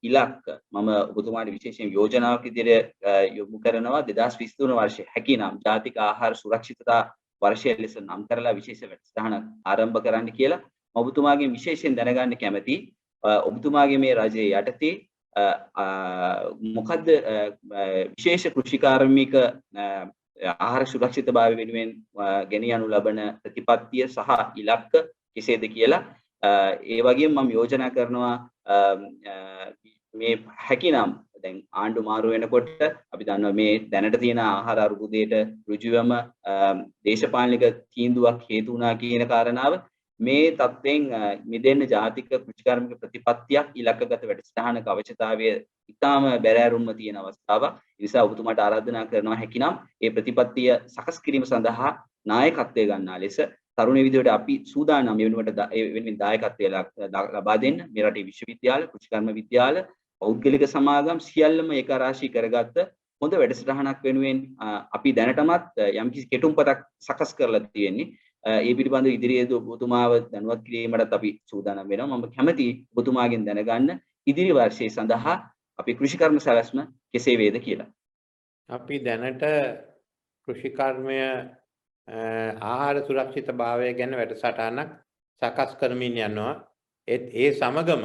ඉලක්ක මම ඔබතුමාට විශේෂයෙන් යෝජනාවක් විදිහට යොමු කරනවා 2023 වර්ෂයේ හැකිනම් ජාතික ආහාර සුරක්ෂිතතා වර්ෂය ලෙස නම් කරලා විශේෂ වැඩසටහනක් ආරම්භ කරන්න කියලා මම ඔබතුමාගෙන් විශේෂයෙන් දැනගන්න කැමතියි. ඔබතුමාගේ මේ රජයේ යටතේ මොකද්ද විශේෂ කෘෂිකාර්මික ආහාර සුරක්ෂිතභාවය වෙනුවෙන් ගෙනියනු ලබන ප්‍රතිපත්තිය සහ ඉලක්ක කෙසේද කියලා ඒ වගේම මම යෝජනා කරනවා මේ හැකිනම් දැන් ආණ්ඩු මාරු වෙනකොට අපි දන්නවා මේ දැනට තියෙන ආහාර අර්බුදයට ඍජුවම දේශපාලනික තීන්දුවක් හේතු වුණා කියන කාරණාව මේ තත්ත්වෙන් මිදෙන්න ජාතික කෘෂිකාර්මික ප්‍රතිපත්තියක් ඉලක්කගත වැඩසටහනක අවශ්‍යතාවය ඉතාම බැරෑරුම්ම තියෙන අවස්ථාවක්. ඒ නිසා ඔබතුමාට ආරාධනා කරනවා හැකිනම් මේ ප්‍රතිපත්තිය සකස් කිරීම සඳහා නායකත්වය ගන්නා ලෙස තරුණ විදියට අපි සූදානම් මේ වෙනුවෙන් දායකත්වය ලබා දෙන්න මේ රටේ විශ්වවිද්‍යාල කෘෂිකර්ම විද්‍යාල පෞද්ගලික සමාගම් සියල්ලම ඒකාරාශී කරගත්ත හොඳ වැඩසටහනක් වෙනුවෙන් අපි දැනටමත් යම්කිසි කෙටුම්පතක් සකස් කරලා තියෙන්නේ. ඒ පිළිබඳව ඉදිරියේදී ඔබතුමාව දැනුවත් කිරීමටත් අපි සූදානම් වෙනවා. මම කැමැති ඔබතුමාගෙන් දැනගන්න ඉදිරි වර්ෂයේ සඳහා අපි කෘෂිකර්ම සැලැස්ම කෙසේ වේද කියලා. අපි දැනට කෘෂිකර්මය ආහාර සුරක්ෂිතභාවය ගැන වැඩසටහනක් සකස් කරමින් යනවා. ඒ සමගම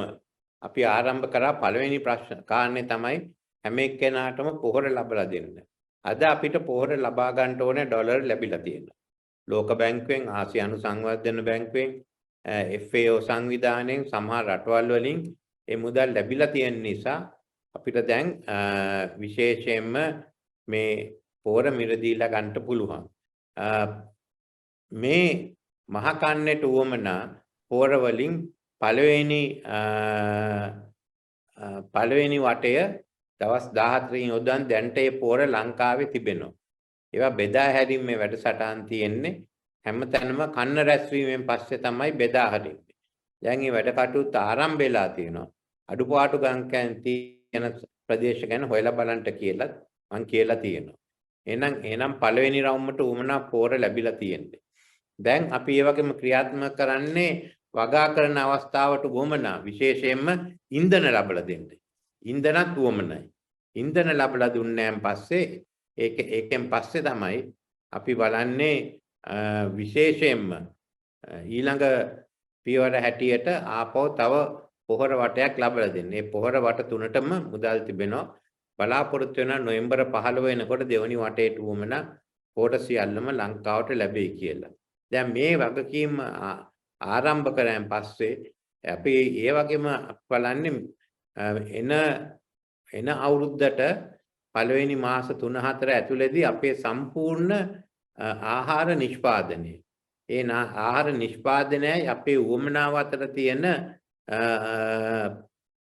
අපි ආරම්භ කරා පළවෙනි ප්‍රශ්න කාරණේ තමයි හැම එක්කෙනාටම පොහොර ලබා දෙන්න. අද අපිට පොහොර ලබා ගන්න ඕනේ ඩොලර් ලැබිලා තියෙනවා. ලෝක බැංකුවෙන්, ආසියානු සංවර්ධන බැංකුවෙන්, FAO සංවිධානයෙන් සමහර රටවල් වලින් ඒ මුදල් ලැබිලා තියෙන නිසා අපිට දැන් විශේෂයෙන්ම මේ පොහොර මිලදීලා ගන්න පුළුවන්. මේ මහ කන්නේට උවමනා පොහොර වලින් පළවෙනි වටය දවස් 14 යොදන් දැන්ට ඒ පොහොර ලංකාවේ තිබෙනවා. ඒවා බෙදා හැරීමේ වැඩසටහන් තියෙන්නේ හැමතැනම කන්න රැස්වීමෙන් පස්සේ තමයි බෙදා හරින්නේ. දැන් මේ වැඩ කටයුතු ආරම්භ වෙලා තියෙනවා. අඩුපාඩු ගණන් තියෙන ප්‍රදේශ ගැන හොයලා බලන්න කියලා මම කියලා තියෙනවා. එහෙනම් පළවෙනි රවුමට උමනා පොහොර ලැබිලා තියෙන්නේ. දැන් අපි ඒ වගේම ක්‍රියාත්මක කරන්නේ වගා කරන අවස්ථාවට වොමනා විශේෂයෙන්ම ඉන්ධන ලැබලා දෙන්න. ඉන්ධනත් වොමනයි. ඉන්ධන ලැබලා දුන්නාන් පස්සේ ඒකෙන් පස්සේ තමයි අපි බලන්නේ විශේෂයෙන්ම ඊළඟ පියවර හැටියට ආපහු තව පොහොර වටයක් ලැබලා දෙන්න. මේ පොහොර වට තුනටම මුදල් තිබෙනවා. බලාපොරොත්තු වෙන නොවැම්බර් 15 වෙනකොට දෙවනි වටේට වුමනා පොහොර සියල්ලම ලංකාවට ලැබෙයි කියලා. දැන් මේ වගකීම ආරම්භ කරාන් පස්සේ අපි ඒ වගේම බලන්නේ එන අවුරුද්දට පළවෙනි මාස 3-4 ඇතුළතදී අපේ සම්පූර්ණ ආහාර නිෂ්පාදනය ආහාර නිෂ්පාදනයයි අපේ උවමනාව අතර තියෙන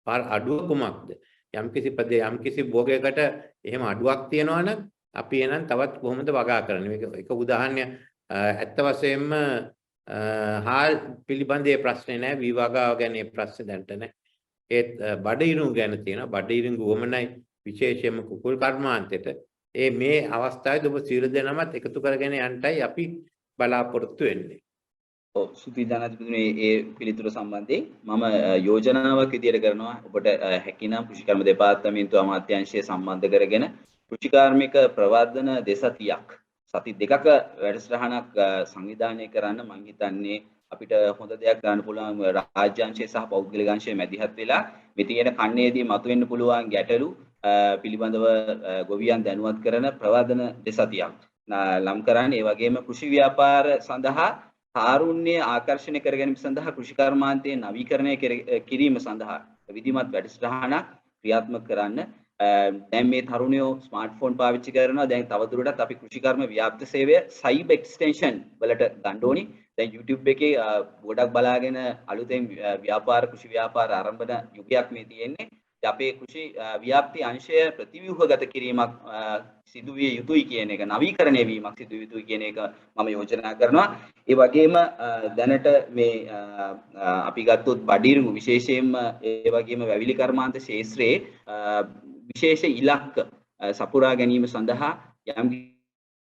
අඩුව කුමක්ද? යම්කිසි භෝගයකට එහෙම අඩුවක් තියෙනවා නම් අපි එනන් තවත් කොහොමද වගා කරන්නේ? මේක එක උදාහරණයක්. ඇත්ත වශයෙන්ම හාල් පිළිබඳේ ප්‍රශ්නේ නැහැ. විවගාව ගැන ඒ ප්‍රශ්නේ දැන්ට නැහැ. ඒත් බඩිරුම් ගැන තියෙනවා. බඩිරුම් උවමනයි විශේෂයෙන්ම කුකුල් කර්මාන්තයට මේ අවස්ථාවේදී ඔබ සියලු දෙනාමත් එකතු කරගෙන යන්නයි අපි බලාපොරොත්තු වෙන්නේ. ඔව් සුපි ජනාධිපතිතුමනි ඒ පිළිතුර සම්බන්ධයෙන් මම යෝජනාවක් විදියට කරනවා ඔබට හැකිනම් කෘෂිකර්ම දෙපාර්තමේන්තුව අමාත්‍යාංශය සම්බන්ධ කරගෙන කෘෂිකාර්මික ප්‍රවර්ධන දෙසතියක් සති දෙකක වැඩසටහනක් සංවිධානය කරන්න මම හිතන්නේ අපිට හොඳ දෙයක් ගන්න පුළුවන් රාජ්‍යාංශය සහ පෞද්ගලික අංශය මැදිහත් වෙලා මේ තියෙන කන්නේදී මතුවෙන්න පුළුවන් ගැටලු පිළිබඳව ගොවියන් දැනුවත් කරන ප්‍රවර්ධන දෙසතියක් ලම් කරන්නේ. ඒ වගේම කෘෂි ව්‍යාපාර සඳහා තාරුණ්‍ය ආකර්ෂණය කර ගැනීම සඳහා කෘෂිකර්මාන්තයේ නවීකරණය කිරීම සඳහා විධිමත් වැඩසටහනක් ක්‍රියාත්මක කරන්න. දැන් මේ තරුණයෝ ස්මාර්ට්ෆෝන් පාවිච්චි කරනවා. දැන් තවදුරටත් අපි කෘෂිකර්ම ව්‍යාප්ත සේවය සයිබර් එක්ස්ටෙන්ෂන් වලට ගන්න ඕනි. දැන් YouTube එකේ ගොඩක් බලාගෙන අලුතෙන් කෘෂි ව්‍යාපාර ආරම්භන යුගයක් මේ තියෙන්නේ. අපේ කෘෂි ව්‍යාප්ති අංශය ප්‍රතිව්‍යුහගත කිරීමක් සිදු විය යුතුයි කියන එක, නවීකරණය වීමක් සිදු විය යුතුයි කියන එක මම යෝජනා කරනවා. ඒ වගේම දැනට මේ අපි ගත්තොත් බඩිරුඟු විශේෂයෙන්ම ඒ වගේම වැවිලි කර්මාන්ත ශාස්ත්‍රයේ විශේෂ ඉලක්ක සපුරා ගැනීම සඳහා යම්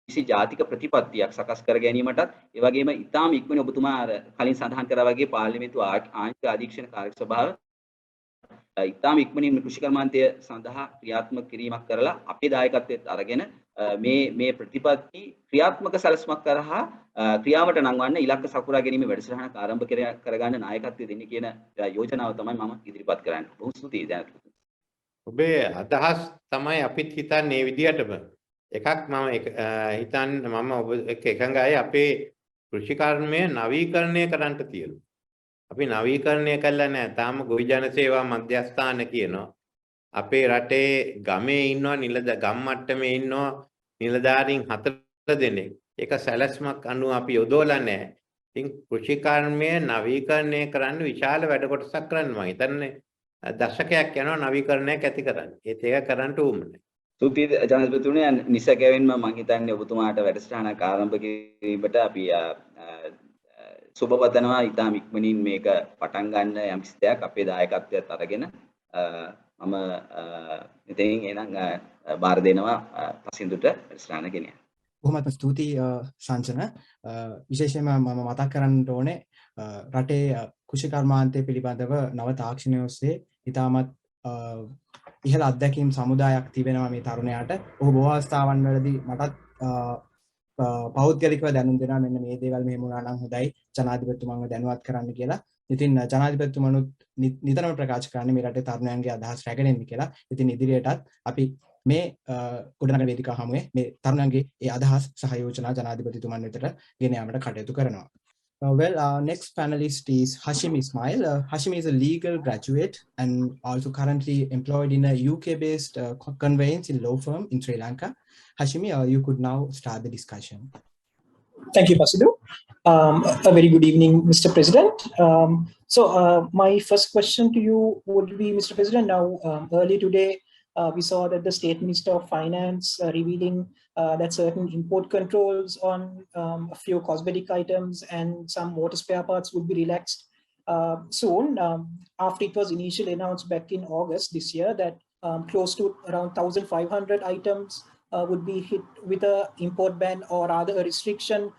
කිසි ජාතික ප්‍රතිපත්තියක් සකස් කර ගැනීමටත් ඒ වගේම ඉතාම ඉක්මනින් ඔබතුමා කලින් සඳහන් කරා වගේ පාර්ලිමේන්තු ආංශික අධීක්ෂණ කාර්ය සභාව ඉතාම ඉක්මනින් කෘෂිකර්මාන්තය සඳහා ක්‍රියාත්මක කිරීමක් කරලා අපේ දායකත්වයට අරගෙන මේ ප්‍රතිපත්ති ක්‍රියාත්මක සැලැස්මක් කරහා ක්‍රියාවට නංවන්න ඉලක්ක සපුරා ගැනීම වැඩසටහනක් ආරම්භ කරගන්න නායකත්වය දෙන්න කියන යෝජනාව තමයි මම ඉදිරිපත් කරන්නේ. බොහොම ස්තුතියි දැනට. ඔබේ අදහස් තමයි අපිත් හිතන්නේ මේ විදිහටම. එකක් මම හිතන්නේ මම ඔබ එක්ක එකඟයි අපේ කෘෂිකර්මය නවීකරණය කරන්න තියෙනවා. අපි නවීකරණය කළා නැහැ. තාම ගොවි ජන සේවා මධ්‍යස්ථාන කියනවා. අපේ රටේ ගමේ ඉන්නවා ගම් මට්ටමේ ඉන්නවා නිලධාරීන් 4 දෙනෙක්. ඒක සැලැස්මක් අනුව අපි යොදවලා නැහැ. ඉතින් කෘෂිකර්මය නවීකරණය කරන්න විශාල වැඩ කොටසක් කරන්න මම හිතන්නේ දශකයක් යනවා නවීකරණයක් ඇති කරන්න. ඒක කරන්න ඕනේ. සුපී ජනාධිපතිතුමනි නිසකවෙන්ම මම හිතන්නේ ඔබතුමාට වැඩසටහනක් ආරම්භ කිරීමට අපි සුබ පතනවා. ඉතාම ඉක්මනින් මේක පටන් ගන්න යම්කිසි දෙයක් අපේ දායකත්වයත් අරගෙන මම ඉතින් එහෙනම් බාර දෙනවා පසින්දුට වැඩසටහන ගෙනියන්න. බොහොමත්ම ස්තුතියි සංචන. විශේෂයෙන්ම මම මතක් කරන්න ඕනේ රටේ කෘෂි කර්මාන්තය පිළිබඳව නව තාක්ෂණය ඔස්සේ ඉතාමත් ඉහළ අත්දැකීම් සමුදායක් තිබෙනවා මේ තරුණයාට. ඔහු බොහෝ අවස්ථාවන් වලදී මටත් පෞද්ගලිකව දැනුම් දෙනවා මෙන්න මේ දේවල් මෙහෙම වුණා නම් හොඳයි ජනාධිපතිතුමන්ව දැනුවත් කරන්න කියලා. ඉතින් ජනාධිපතිතුමනුත් නිතරම ප්‍රකාශ කරන්නේ මේ රටේ තරුණයන්ගේ අදහස් රැගෙන එන්න කියලා. ඉතින් ඉදිරියටත් අපි මේ ගොඩනගන වේදිකාව හමුවේ මේ තරුණයන්ගේ ඒ අදහස් සහ යෝජනා ජනාධිපතිතුමන් වෙතට ගෙන යාමට කටයුතු කරනවා. Well, our next panelist is Hashim Ismail. Hashim is a legal graduate and also currently employed in a UK-based conveyancing law firm in Sri Lanka. Hashimi, you could now start the discussion. Thank you, Pasidu. A very good evening, Mr. President. My first question to you would be, Mr. President, now early today, we saw that the State Minister of Finance revealing that certain import controls on a few cosmetic items and some motor spare parts would be relaxed soon. After it was initially announced back in August this year that close to around 1,500 items would be hit with an import ban or rather a restriction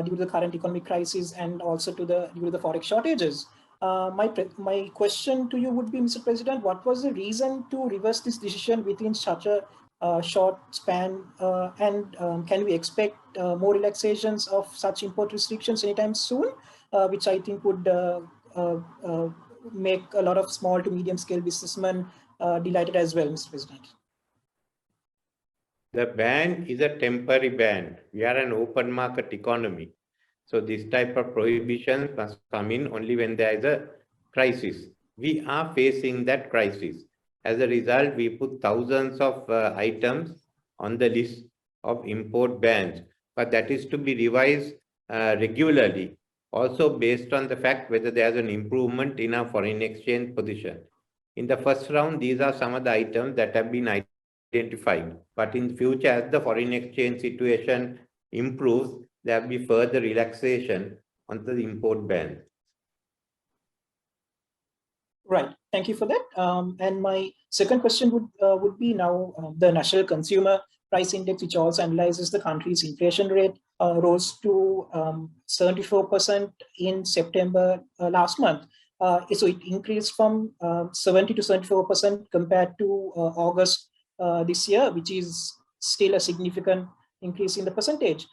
due to the current economic crisis and also due to the forex shortages. My question to you would be, Mr. President, what was the reason to reverse this decision within such a short span, and can we expect more relaxations of such import restrictions anytime soon, which I think would make a lot of small to medium scale businessmen delighted as well, Mr. President? The ban is a temporary ban. We are an open market economy. So this type of prohibition must come in only when there is a crisis. We are facing that crisis. As a result, we put thousands of items on the list of import bans, but that is to be revised regularly, also based on the fact whether there is an improvement in our foreign exchange position. In the first round, these are some of the items that have been identified, but in future, as the foreign exchange situation improves, there will be further relaxation on the import ban. Right. Thank you for that. And my second question would be now the National Consumer Price Index, which also analyzes the country's inflation rate, rose to 74% in September last month. So it increased from 70 to 74% compared to August this year, which is still a significant increase in the percentage.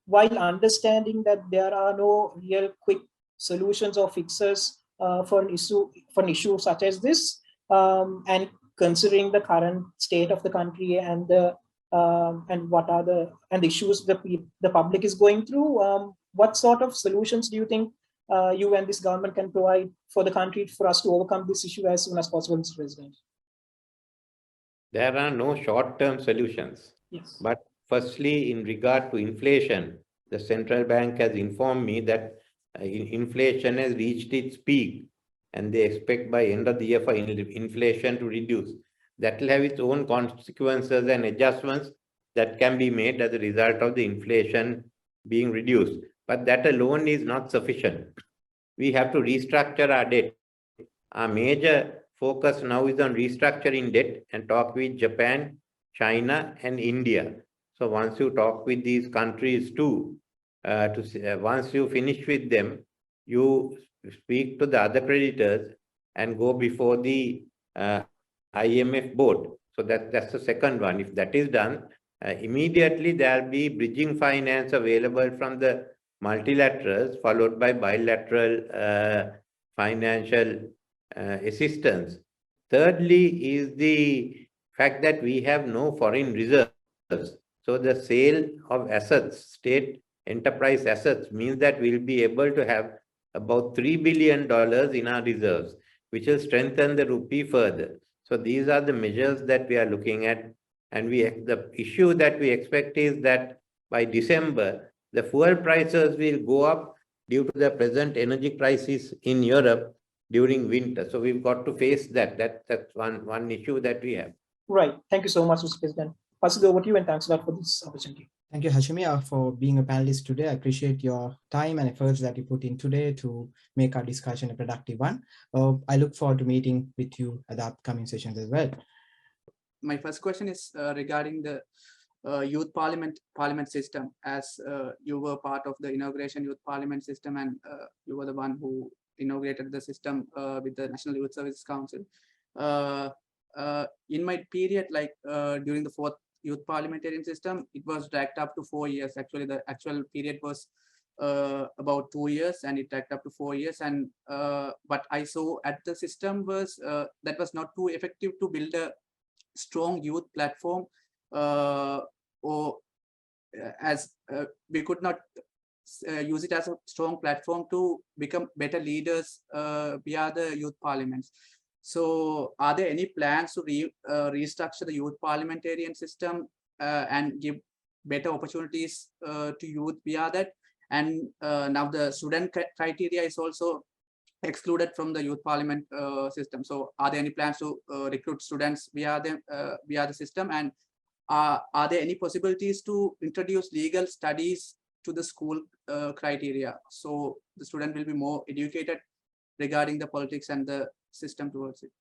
While understanding that there are no real quick solutions or fixes for an issue such as this, and considering the current state of the country and the issues that the public is going through, what sort of solutions do you think you and this government can provide for the country for us to overcome this issue as soon as possible, Mr. President? There are no short-term solutions. Yes. But firstly, in regard to inflation, the central bank has informed me that inflation has reached its peak and they expect by end of the year for inflation to reduce. That will have its own consequences and adjustments that can be made as a result of the inflation being reduced. But that alone is not sufficient. We have to restructure our debt. Our major focus now is on restructuring debt and talk with Japan, China, and India. So once you talk with these countries too, once you finish with them, you speak to the other creditors and go before the IMF board. So that's the second one. If that is done, immediately there will be bridging finance available from the multilaterals, followed by bilateral financial assistance. Thirdly is the fact that we have no foreign reserves. So the sale of assets, state enterprise assets, means that we'll be able to have about $3 billion in our reserves, which will strengthen the rupee further. So these are the measures that we are looking at. And the issue that we expect is that by December, the fuel prices will go up due to the present energy crisis in Europe during winter. So we've got to face that. That's one issue that we have. Right. Thank you so much, Mr. President. Pass it over to you, and thanks a lot for this opportunity. Thank you, Hashimi, for being a panelist today. I appreciate your time and efforts that you put in today to make our discussion a productive one. I look forward to meeting with you at the upcoming sessions as well. My first question is regarding the youth parliament system, as you were part of the inauguration youth parliament system, and you were the one who inaugurated the system with the National Youth Services Council. In my period, like during the 4th youth parliamentarian system, it was dragged up to 4 years. Actually, the actual period was about 2 years, and it dragged up to 4 years. And what I saw at the system was that was not too effective to build a strong youth platform, or as we could not use it as a strong platform to become better leaders via the youth parliaments. So are there any plans to restructure the youth parliamentarian system and give better opportunities to youth via that? And now the student criteria is also excluded from the youth parliament system. So are there any plans to recruit students via the system? And are there any possibilities to introduce legal studies to the school criteria, so the student will be more educated regarding the politics and the system towards it?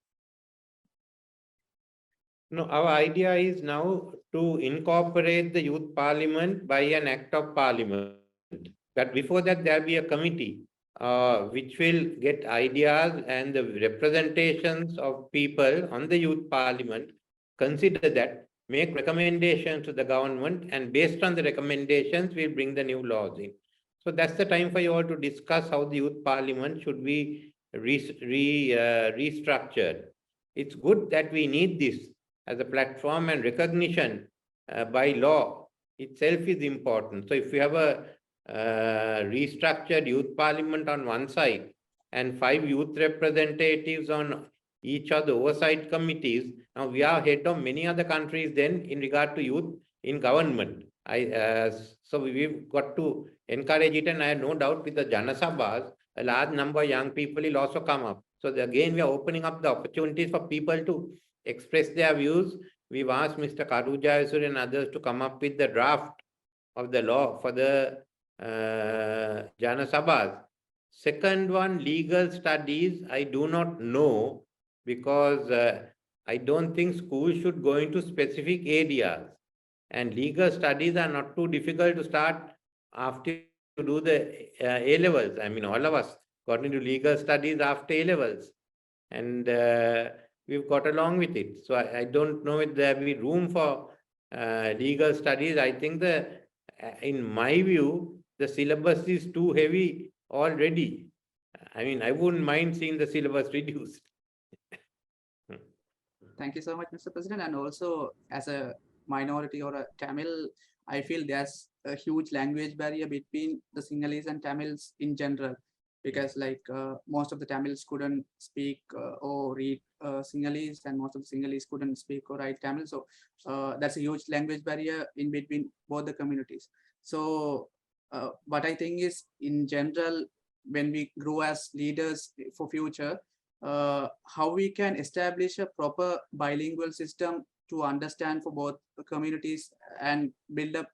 No, our idea is now to incorporate the youth parliament by an act of parliament. But before that, there will be a committee which will get ideas and the representations of people on the youth parliament, consider that, make recommendations to the government, and based on the recommendations, we'll bring the new laws in. So that's the time for you all to discuss how the youth parliament should be restructured. It's good that we need this as a platform, and recognition by law itself is important. So if we have a restructured youth parliament on one side and 5 youth representatives on each of the oversight committees, now we are ahead of many other countries then in regard to youth in government. So we've got to encourage it, and I have no doubt with the Jana Sabhas, a large number of young people will also come up. So again, we are opening up the opportunities for people to express their views. We've asked Mr. 𝐸𝐤 𝐖𝐢𝐜 and others to come up with the draft of the law for the Jana Sabhas. Second one, legal studies, I do not know, because I don't think schools should go into specific areas. And legal studies are not too difficult to start after you do the A-levels. I mean, all of us got into legal studies after A-levels. And we've got along with it. So I don't know if there will be room for legal studies. I think in my view, the syllabus is too heavy already. I mean, I wouldn't mind seeing the syllabus reduced. Thank you so much, Mr. President. And also, as a minority or a Tamil, I feel there's a huge language barrier between the Sinhalese and Tamils in general, because like most of the Tamils couldn't speak or read Sinhalese, and most of the Sinhalese couldn't speak or write Tamil. So that's a huge language barrier in between both the communities. So what I think is, in general, when we grow as leaders for future, how we can establish a proper bilingual system to understand for both communities and build up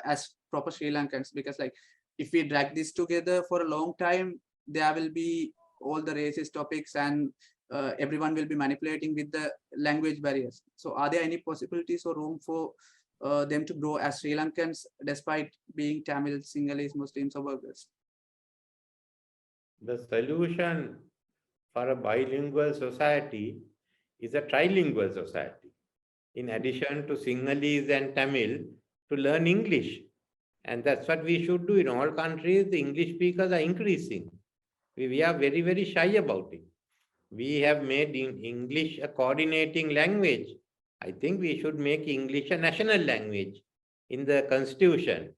as proper Sri Lankans. Because like, if we drag this together for a long time, there will be all the racist topics, and everyone will be manipulating with the language barriers. So are there any possibilities or room for them to grow as Sri Lankans despite being Tamil, Sinhalese, Muslims or workers? The solution for a bilingual society is a trilingual society. In addition to Sinhalese and Tamil, to learn English. And that's what we should do. In all countries, the English speakers are increasing. We are very, very shy about it. we have made English a coordinating language. I think we should make English a national language in the constitution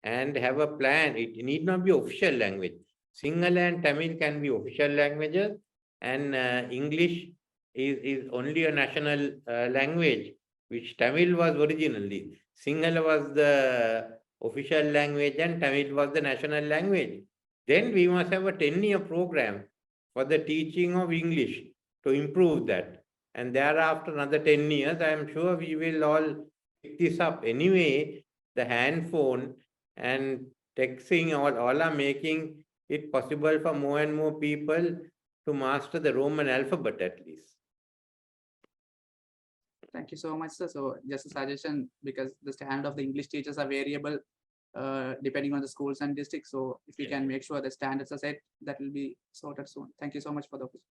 and have a plan. It need not be official language. Sinhala and Tamil can be official languages, and English is only a national language, which Tamil was originally. Sinhala was the official language and Tamil was the national language. Then we must have a 10-year program for the teaching of English to improve that. And thereafter another 10 years, I am sure we will all pick this up. Anyway, the handphone and texting all are making it possible for more and more people to master the Roman alphabet at least. Thank you so much, sir. So just a suggestion, because the standard of the English teachers are variable depending on the schools and districts. So if we can make sure the standards are set, that will be sorted soon. Thank you so much for the opportunity.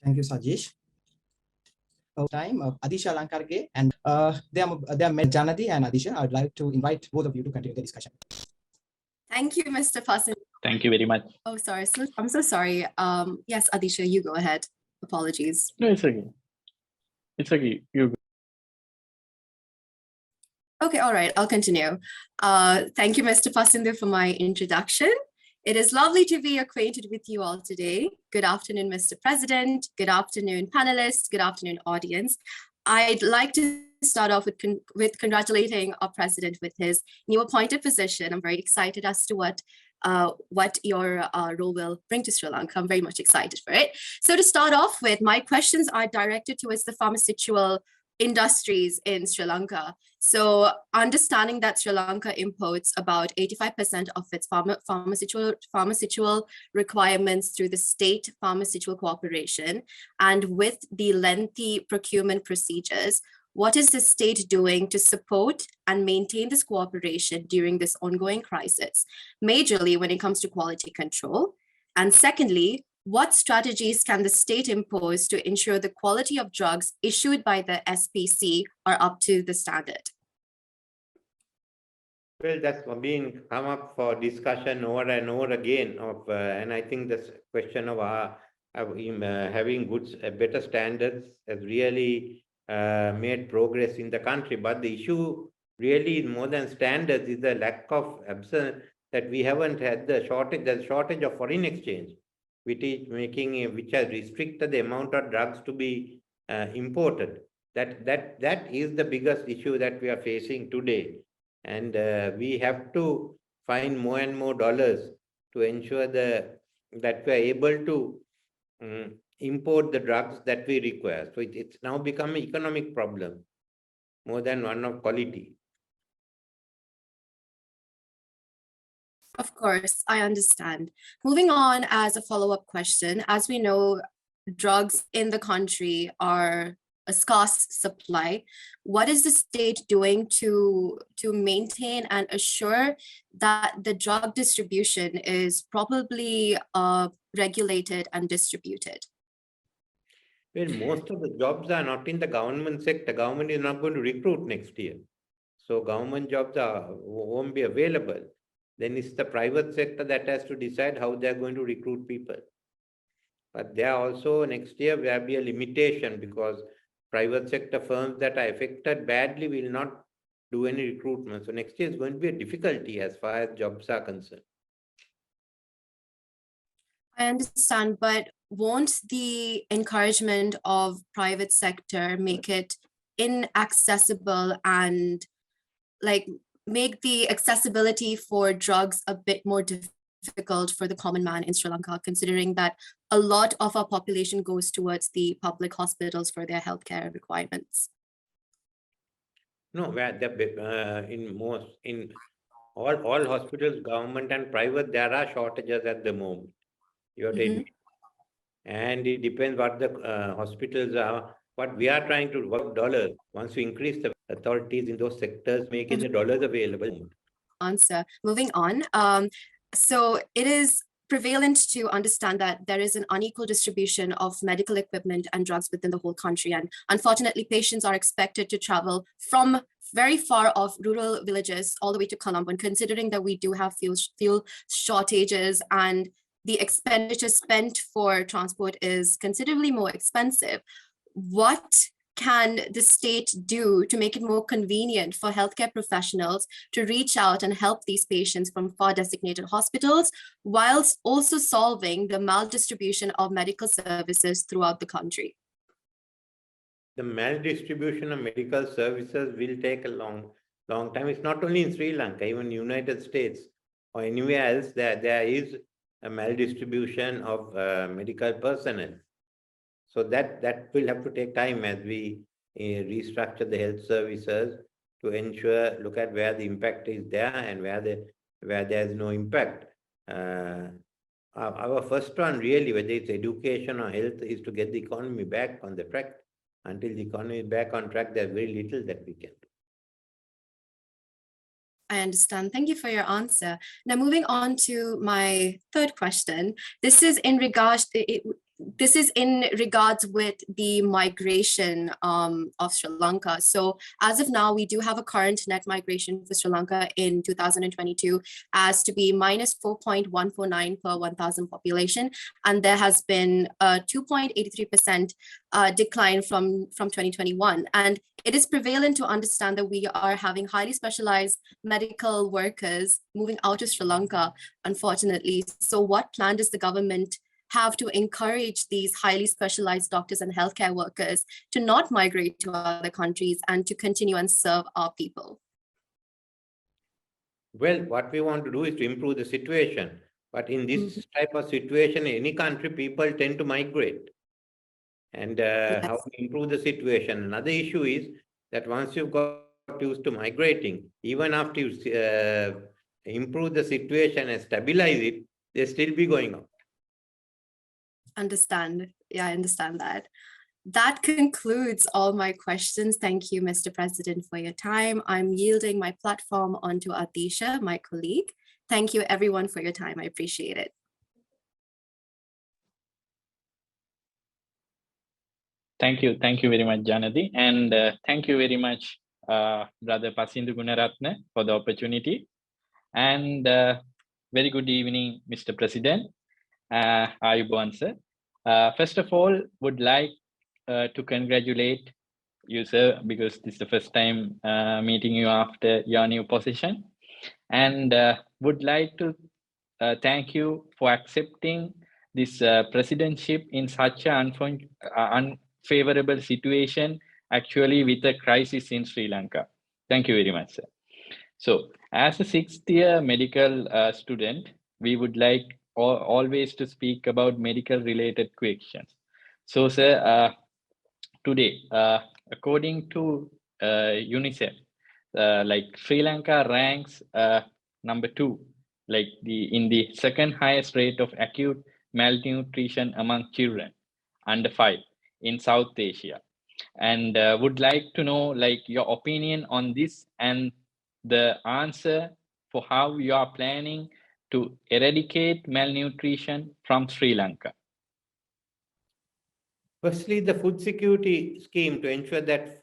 Thank you, Sajesh. Time of Adisha Lankarge and they are Janadi and Adisha. I would like to invite both of you to continue the discussion. Thank you, Mr. Fasil. Thank you very much. Oh, sorry. I'm so sorry. Yes, Adisha, you go ahead. Apologies. No, it's okay. It's okay. You go. Okay, all right. I'll continue. Thank you, Mr. Fasindu, for my introduction. It is lovely to be acquainted with you all today. Good afternoon, Mr. President. Good afternoon, panelists. Good afternoon, audience. I'd like to start off with congratulating our president with his new appointed position. I'm very excited as to what your role will bring to Sri Lanka. I'm very much excited for it. So to start off with, my questions are directed towards the pharmaceutical industries in Sri Lanka. So understanding that Sri Lanka imports about 85% of its pharmaceutical requirements through the State Pharmaceutical Corporation, and with the lengthy procurement procedures, what is the state doing to support and maintain this cooperation during this ongoing crisis, majorly when it comes to quality control? And secondly, what strategies can the state impose to ensure the quality of drugs issued by the SPC are up to the standard? Well, that's been come up for discussion over and over again. And I think this question of having better standards has really made progress in the country. But the issue really more than standards is the lack of absence that we haven't had the shortage of foreign exchange, which has restricted the amount of drugs to be imported. That is the biggest issue that we are facing today. And we have to find more and more dollars to ensure that we are able to import the drugs that we require. So it's now become an economic problem more than one of quality. Of course, I understand. Moving on as a follow-up question, as we know, drugs in the country are a scarce supply. What is the state doing to maintain and assure that the drug distribution is properly regulated and distributed? Well, most of the jobs are not in the government sector. Government is not going to recruit next year. So government jobs won't be available. Then it's the private sector that has to decide how they're going to recruit people. But there also next year there will be a limitation, because private sector firms that are affected badly will not do any recruitment. So next year is going to be a difficulty as far as jobs are concerned. I understand, but won't the encouragement of private sector make it inaccessible and make the accessibility for drugs a bit more difficult for the common man in Sri Lanka, considering that a lot of our population goes towards the public hospitals for their healthcare requirements? No, where in all hospitals, government and private, there are shortages at the moment. You have to admit. And it depends what the hospitals are. What we are trying to work dollars. Once we increase the authorities in those sectors, making the dollars available. Answer. Moving on. So it is prevalent to understand that there is an unequal distribution of medical equipment and drugs within the whole country. And unfortunately, patients are expected to travel from very far off rural villages all the way to Colombo. And considering that we do have fuel shortages and the expenditure spent for transport is considerably more expensive, what can the state do to make it more convenient for healthcare professionals to reach out and help these patients from far designated hospitals, whilst also solving the maldistribution of medical services throughout the country? The maldistribution of medical services will take a long time. It's not only in Sri Lanka, even United States or anywhere else, there is a maldistribution of medical personnel. So that will have to take time as we restructure the health services to ensure, look at where the impact is there and where there's no impact. Our first one really, whether it's education or health, is to get the economy back on the track. Until the economy is back on track, there's very little that we can do. I understand. Thank you for your answer. Now, moving on to my third question. This is in regards with the migration of Sri Lanka. So as of now, we do have a current net migration for Sri Lanka in 2022 as to be minus 4.149 per 1,000 population. And there has been a 2.83% decline from 2021. And it is prevalent to understand that we are having highly specialized medical workers moving out of Sri Lanka, unfortunately. So what plan does the government have to encourage these highly specialized doctors and healthcare workers to not migrate to other countries and to continue and serve our people? Well, what we want to do is to improve the situation. But in this type of situation, in any country, people tend to migrate. And how to improve the situation. Another issue is that once you've got used to migrating, even after you improve the situation and stabilize it, they'll still be going out. Understand. Yeah, I understand that. That concludes all my questions. Thank you, Mr. President, for your time. I'm yielding my platform onto Atisha, my colleague. Thank you, everyone, for your time. I appreciate it. Thank you very much, Janadi, and thank you very much, Brother Pasindhu Gunaratne, for the opportunity. And very good evening, Mr. President. Ayubowan sir. First of all, would like to congratulate you, sir, because this is the first time meeting you after your new position, and would like to thank you for accepting this presidentship in such an unfavorable situation, actually with a crisis in Sri Lanka. Thank you very much, sir. So as a 6th year medical student, we would like always to speak about medical related questions. So sir, today, according to UNICEF, like Sri Lanka ranks number 2, like in the second highest rate of acute malnutrition among children under 5 in South Asia. And would like to know like your opinion on this and the answer for how you are planning to eradicate malnutrition from Sri Lanka. Firstly, the food security scheme to ensure that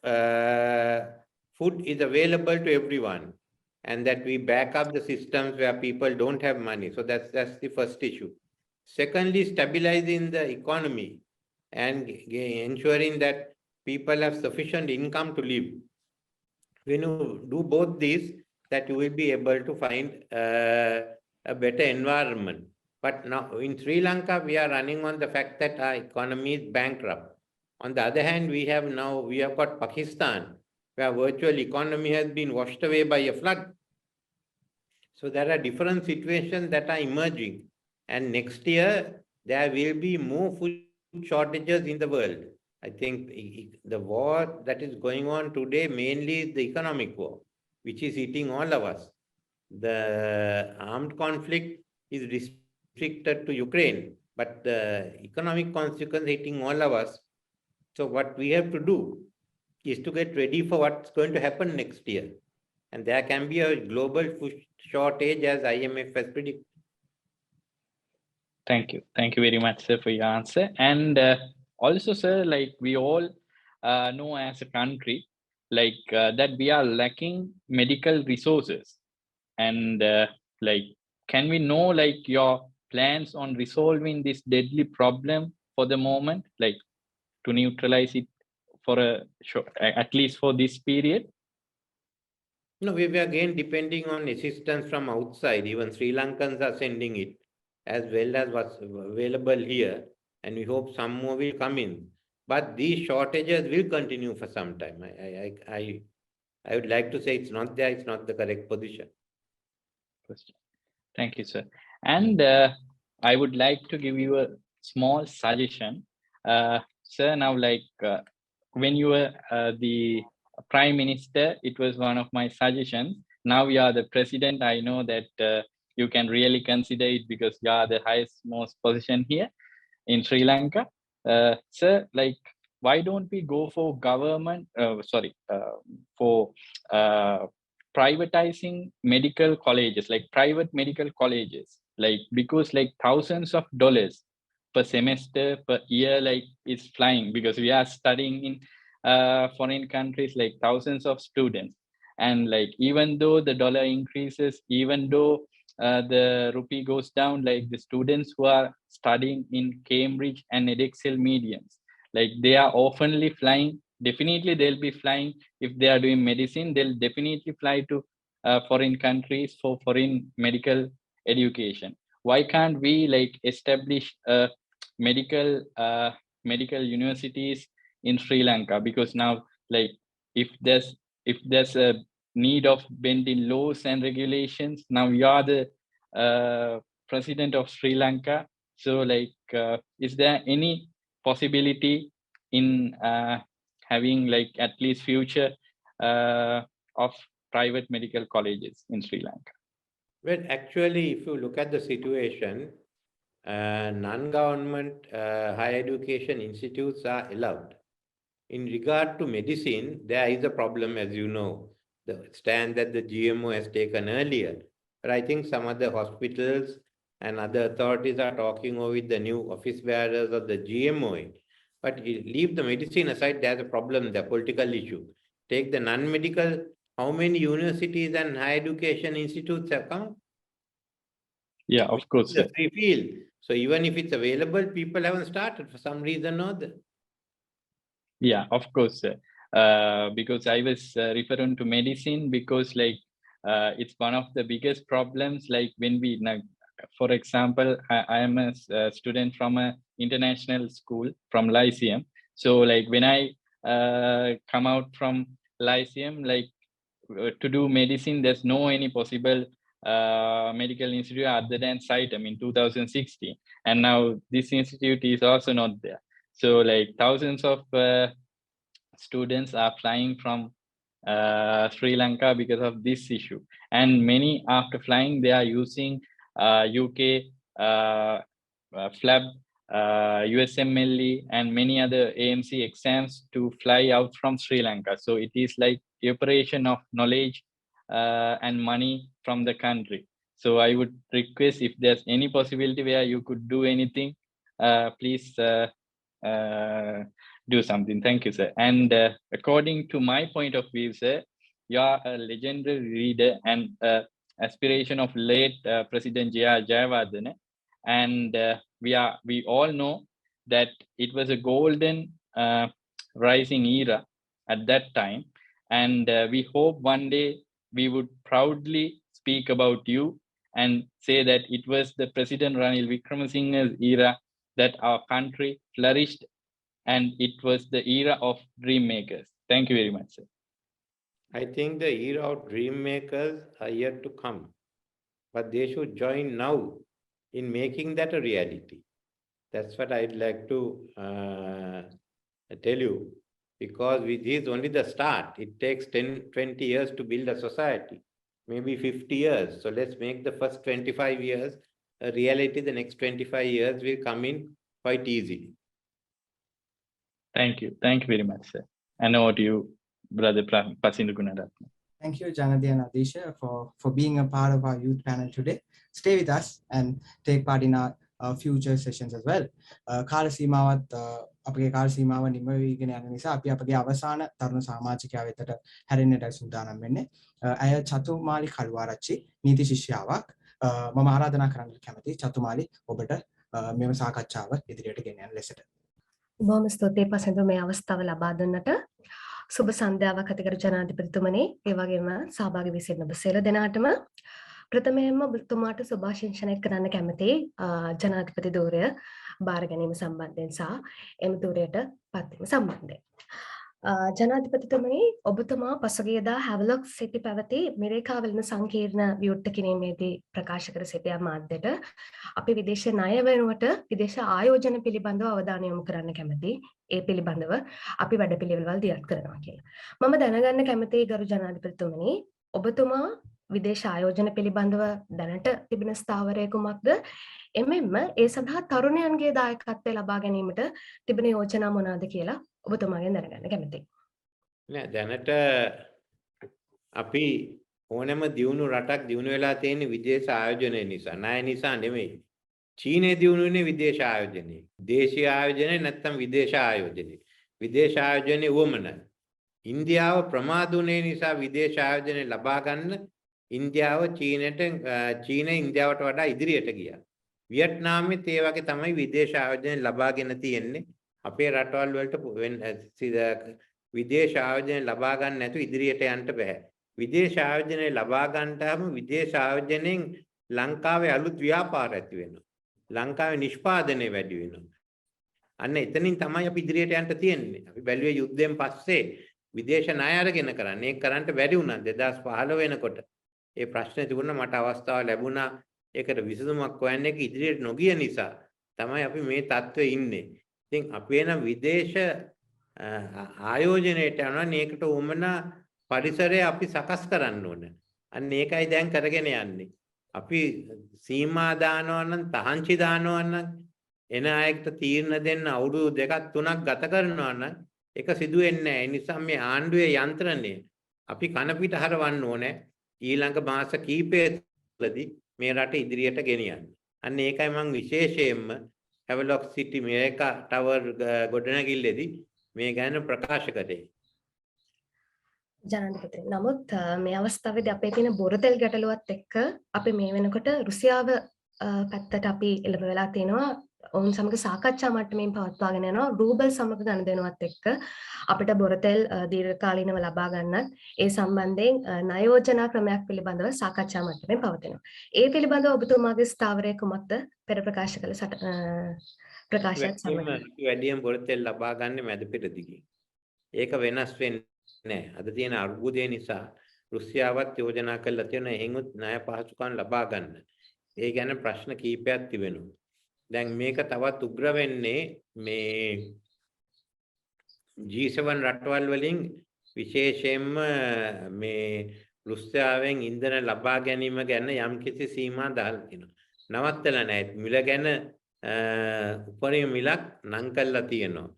food is available to everyone and that we back up the systems where people don't have money. So that's the first issue. Secondly, stabilizing the economy and ensuring that people have sufficient income to live. When you do both these, that you will be able to find a better environment. But now in Sri Lanka, we are running on the fact that our economy is bankrupt. On the other hand, we have got Pakistan, where virtual economy has been washed away by a flood. So there are different situations that are emerging. And next year, there will be more food shortages in the world. I think the war that is going on today mainly is the economic war, which is hitting all of us. The armed conflict is restricted to Ukraine, but the economic consequence hitting all of us. So what we have to do is to get ready for what's going to happen next year. And there can be a global food shortage as IMF has predicted. Thank you. Thank you very much, sir, for your answer. And also, sir, like we all know as a country, like that we are lacking medical resources. And like, can we know like your plans on resolving this deadly problem for the moment, like to neutralize it for a short, at least for this period? No, we were again depending on assistance from outside. Even Sri Lankans are sending it as well as what's available here. And we hope some more will come in. But these shortages will continue for some time. I would like to say it's not there, it's not the correct position. Thank you, sir. And I would like to give you a small suggestion. Sir, now like when you were the Prime Minister, it was one of my suggestions. Now you are the President. I know that you can really consider it because you are the highest most position here in Sri Lanka. Sir, like why don't we go for government, for privatizing medical colleges, like private medical colleges, like because like thousands of dollars per semester, per year, like is flying because we are studying in foreign countries, like thousands of students. And like, even though the dollar increases, even though the rupee goes down, like the students who are studying in Cambridge and Edexcel mediums, like they are oftenly flying. Definitely they'll be flying if they are doing medicine. They'll definitely fly to foreign countries for foreign medical education. Why can't we like establish medical universities in Sri Lanka? Because now, like if there's a need of bending laws and regulations, now you are the president of Sri Lanka. So like, is there any possibility in having like at least future of private medical colleges in Sri Lanka? Well, actually, if you look at the situation, non-government higher education institutes are allowed. In regard to medicine, there is a problem, as you know, the stand that the GMO has taken earlier. But I think some other hospitals and other authorities are talking over with the new office bearers of the GMO. But leave the medicine aside, there's a problem, the political issue. Take the non-medical, how many universities and higher education institutes have come? Yeah, of course. It's a free field. So even if it's available, people haven't started for some reason or other. Yeah, of course. Because I was referring to medicine because like it's one of the biggest problems. Like when we, for example, I am a student from an international school from Lyceum. So like when I come out from Lyceum, like to do medicine, there's no any possible medical institute other than Saitam in 2016. And now this institute is also not there. So like thousands of students are flying from Sri Lanka because of this issue. And many after flying, they are using UK FLAB, USMLE and many other AMC exams to fly out from Sri Lanka. So it is like evaporation of knowledge and money from the country. So I would request if there's any possibility where you could do anything, please do something. Thank you, sir. And according to my point of view, sir, you are a legendary leader and aspiration of late President 𝐑𝐚𝐧𝐢𝐥 𝐖𝐢𝐜. And we all know that it was a golden rising era at that time. And we hope one day we would proudly speak about you and say that it was the President Ranil Wickremesinghe's era that our country flourished, and it was the era of dream makers. Thank you very much, sir. I think the era of dream makers are yet to come, but they should join now in making that a reality. That's what I'd like to tell you, because this is only the start. It takes 10, 20 years to build a society, maybe 50 years. So let's make the first 25 years a reality. The next 25 years will come in quite easily. Thank you. Thank you very much, sir. And over to you, Brother Pasindu Gunaratne. Thank you, Janadi and Adisha, for being a part of our youth panel today. Stay with us and take part in our future sessions as well. කාල සීමාවත් අපගේ කාල සීමාව නිම වීගෙන යන නිසා අපි අපගේ අවසාන තරුණ සමාජිකයා වෙතට හැරෙන්නට සූදානම් වෙන්නේ. ඇය චතුමාලි කල්වාරච්චි නීති ශිෂ්‍යාවක්. මම ආරාධනා කරන්න කැමතියි චතුමාලි ඔබට මෙම සාකච්ඡාව ඉදිරියට ගෙන යන ලෙසට. බොහොම ස්තුතියි පසෙන්දු මේ අවස්ථාව ලබා දුන්නට. සුබ සන්ධ්‍යාවක් අතිගරු ජනාධිපතිතුමනි, ඒ වගේම සහභාගී වී සිටින ඔබ සියලු දෙනාටම ප්‍රථමයෙන්ම ඔබතුමාට සුභාශිංසනය කරන්න කැමතියි ජනාධිපති ධූරය බාර ගැනීම සම්බන්ධයෙන් සහ එම ධූරයට පත්වීම සම්බන්ධයෙන්. ජනාධිපතිතුමනි, ඔබතුමා පසුගියදා හැවලොක් සිටි පැවති මිරේකාවලින සංකීර්ණ විවෘත කිරීමේදී ප්‍රකාශ කර සිටියා මාධ්‍යට අපි විදේශ ණය වෙනුවට විදේශ ආයෝජන පිළිබඳව අවධානය යොමු කරන්න කැමතියි. ඒ පිළිබඳව අපි වැඩපිළිවෙළවල් දියත් කරනවා කියලා. මම දැනගන්න කැමතියි ගරු ජනාධිපතිතුමනි, ඔබතුමා විදේශ ආයෝජන පිළිබඳව දැනට තිබෙන ස්ථාවරය කුමක්ද? එමෙන්ම ඒ සඳහා තරුණයන්ගේ දායකත්වය ලබා ගැනීමට තිබෙන යෝජනා මොනවාද කියලා ඔබතුමාගෙන් දැනගන්න කැමතියි. නෑ, දැනට අපි ඕනෑම දියුණු රටක් දියුණු වෙලා තියෙන විදේශ ආයෝජනය නිසා, ණය නිසා නෙමෙයි. චීනය දියුණු වෙන්නේ විදේශ ආයෝජනයේ. දේශීය ආයෝජනය නැත්නම් විදේශ ආයෝජනය. විදේශ ආයෝජනයේ වමන. ඉන්දියාව ප්‍රමාද වුණේ නිසා විදේශ ආයෝජනය ලබා ගන්න ඉන්දියාව චීනය ඉන්දියාවට වඩා ඉදිරියට ගියා. වියට්නාමෙත් ඒ වගේ තමයි විදේශ ආයෝජනය ලබාගෙන තියෙන්නේ. අපේ රටවල් වලට විදේශ ආයෝජනය ලබා ගන්න නැතුව ඉදිරියට යන්න බෑ. විදේශ ආයෝජනය ලබා ගන්නටම විදේශ ආයෝජනයෙන් ලංකාවේ අලුත් ව්‍යාපාර ඇති වෙනවා. ලංකාවේ නිෂ්පාදනය වැඩි වෙනවා. අන්න එතනින් තමයි අපි ඉදිරියට යන්න තියෙන්නේ. අපි බැලුවේ යුද්ධයෙන් පස්සේ විදේශ ණය අරගෙන කරන්නේ. ඒක කරන්න බැරි වුණා 2015 වෙනකොට. ඒ ප්‍රශ්නේ තිබුණා, මට අවස්ථාව ලැබුණා ඒකට විසඳුමක් හොයන්න. ඒක ඉදිරියට නොගිය නිසා තමයි අපි මේ තත්ත්වයේ ඉන්නේ. ඉතින් අපි වෙන විදේශ ආයෝජනයට යනවා. මේකට උමන පරිසරය අපි සකස් කරන්න ඕන. අන්න ඒකයි දැන් කරගෙන යන්නේ. අපි සීමා දානවා නම්, තහංචි දානවා නම්, එන අයට තීරණ දෙන්න අවුරුදු 2-3ක් ගත කරනවා නම් ඒක සිදු වෙන්නේ නැහැ. ඒ නිසා මේ ආණ්ඩුවේ යන්ත්‍රණය අපි කන පිට හරවන්න ඕනේ. ඊළඟ මාස කීපයකදී මේ රට ඉදිරියට ගෙනියන්න. අන්න ඒකයි මම විශේෂයෙන්ම හැවලොක් සිටි මිරේකා ටවර් ගොඩනැගිල්ලේදී මේ ගැන ප්‍රකාශ කළේ. ජනාධිපති, නමුත් මේ අවස්ථාවේදී අපේ තියෙන බොරතෙල් ගැටලුවත් එක්ක අපි මේ වෙනකොට රුසියාව පැත්තට අපි එළඹ වෙලා තිනවා. ඔවුන් සමග සාකච්ඡා මට්ටමින් පවත්වාගෙන යනවා. රූබල් සමග ගනුදෙනුවත් එක්ක අපිට බොරතෙල් දීර්ඝකාලීනව ලබා ගන්නත් ඒ සම්බන්ධයෙන් ණය යෝජනා ක්‍රමයක් පිළිබඳව සාකච්ඡා මට්ටමින් පවතිනවා. ඒ පිළිබඳව ඔබතුමාගේ ස්ථාවරය කුමක්ද? පෙර ප්‍රකාශ කළ ප්‍රකාශයත් සමග වැඩියෙන් බොරතෙල් ලබා ගන්න මැද පෙරදිගින්. ඒක වෙනස් වෙන්නේ නැහැ. අද තියෙන අර්බුදය නිසා රුසියාවත් යෝජනා කළා තියෙන එහෙමුත් ණය පහසුකම් ලබා ගන්න. ඒ ගැන ප්‍රශ්න කීපයක් තිබෙනවා. දැන් මේක තවත් උග්‍ර වෙන්නේ මේ G7 රටවල් වලින් විශේෂයෙන්ම මේ රුසියාවෙන් ඉන්ධන ලබා ගැනීම ගැන යම්කිසි සීමා දාලා තියෙනවා. නවත්තලා නැහැ. මිල ගැන උපරිම මිලක් නම් කළා තියෙනවා.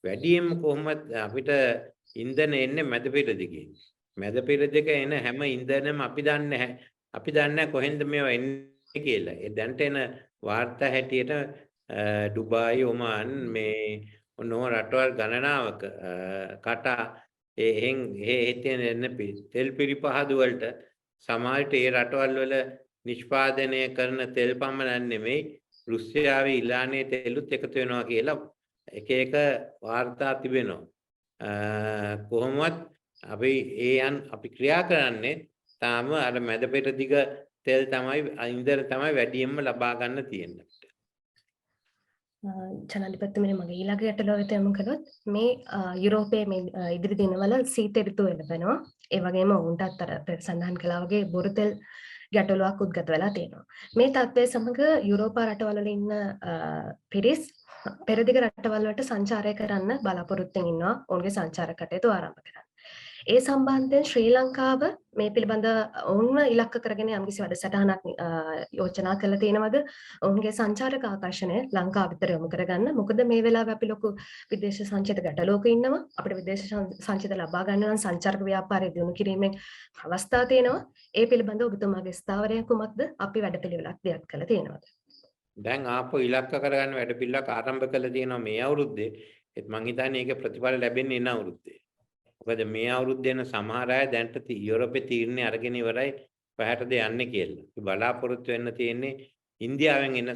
වැඩියෙන්ම කොහොමද අපිට ඉන්ධන එන්නේ මැද පෙරදිගින්. මැද පෙරදිග එන හැම ඉන්ධනම අපි දන්නේ කොහෙන්ද මේවා එන්නේ කියලා. ඒ දැන්ට එන වාර්තා හැටියට ඩුබායි, ඔමාන් මේ ඔනෝ රටවල් ගණනාවක කටා එහෙන් තියෙන තෙල් පිරිපහදු වලට සමහරට ඒ රටවල් වල නිෂ්පාදනය කරන තෙල් පමණක් නෙමෙයි රුසියාවේ ඉලානේ තෙලුත් එකතු වෙනවා කියලා එක වාර්තා තිබෙනවා. කොහොමවත් අපි ක්‍රියා කරන්නේ තාම අර මැද පෙරදිග තෙල් තමයි ඉන්ධන තමයි වැඩියෙන්ම ලබා ගන්න තියෙන්නේ. ජනාධිපතිතුමනි, මගේ ඊළඟ ගැටලුව වෙත යමු කළොත් මේ යුරෝපයේ මේ ඉදිරි දිනවල සීත ඍතුව එළඹෙනවා. ඒ වගේම උන්ටත් අර සඳහන් කළා වගේ බොරතෙල් ගැටලුවක් උද්ගත වෙලා තියෙනවා. මේ තත්ත්වය සමග යුරෝපා රටවල ඉන්න පිරිස් පෙරදිග රටවල් වලට සංචාරය කරන්න බලාපොරොත්තුෙන් ඉන්නවා. ඔවුන්ගේ සංචාර කටයුතු ආරම්භ කරන්න. ඒ සම්බන්ධයෙන් ශ්‍රී ලංකාව මේ පිළිබඳ ඔවුන්ව ඉලක්ක කරගෙන යම්කිසි වැඩසටහනක් යෝජනා කරලා තියෙනවද? ඔවුන්ගේ සංචාරක ආකර්ෂණය ලංකාව විතර යොමු කරගන්න. මොකද මේ වෙලාවේ අපි ලොකු විදේශ සංචිත ගැටලුවක ඉන්නවා. අපිට විදේශ සංචිත ලබා ගන්න නම් සංචාරක ව්‍යාපාරය දියුණු කිරීමේ අවස්ථා තියෙනවා. ඒ පිළිබඳව ඔබතුමාගේ ස්ථාවරය කුමක්ද? අපි වැඩපිළිවෙලක් දියත් කළා තියෙනවද? දැන් ආපහු ඉලක්ක කරගන්න වැඩ පිළිවෙලක් ආරම්භ කළා තියෙනවා මේ අවුරුද්දේ. ඒත් මං හිතන්නේ ඒකේ ප්‍රතිඵල ලැබෙන්නේ එන අවුරුද්දේ. මොකද මේ අවුරුද්දේ යන සමහර අය දැන්ට යුරෝපේ තීරණය අරගෙන ඉවරයි පැහැටද යන්නේ කියලා. අපි බලාපොරොත්තු වෙන්න තියෙන්නේ ඉන්දියාවෙන් එන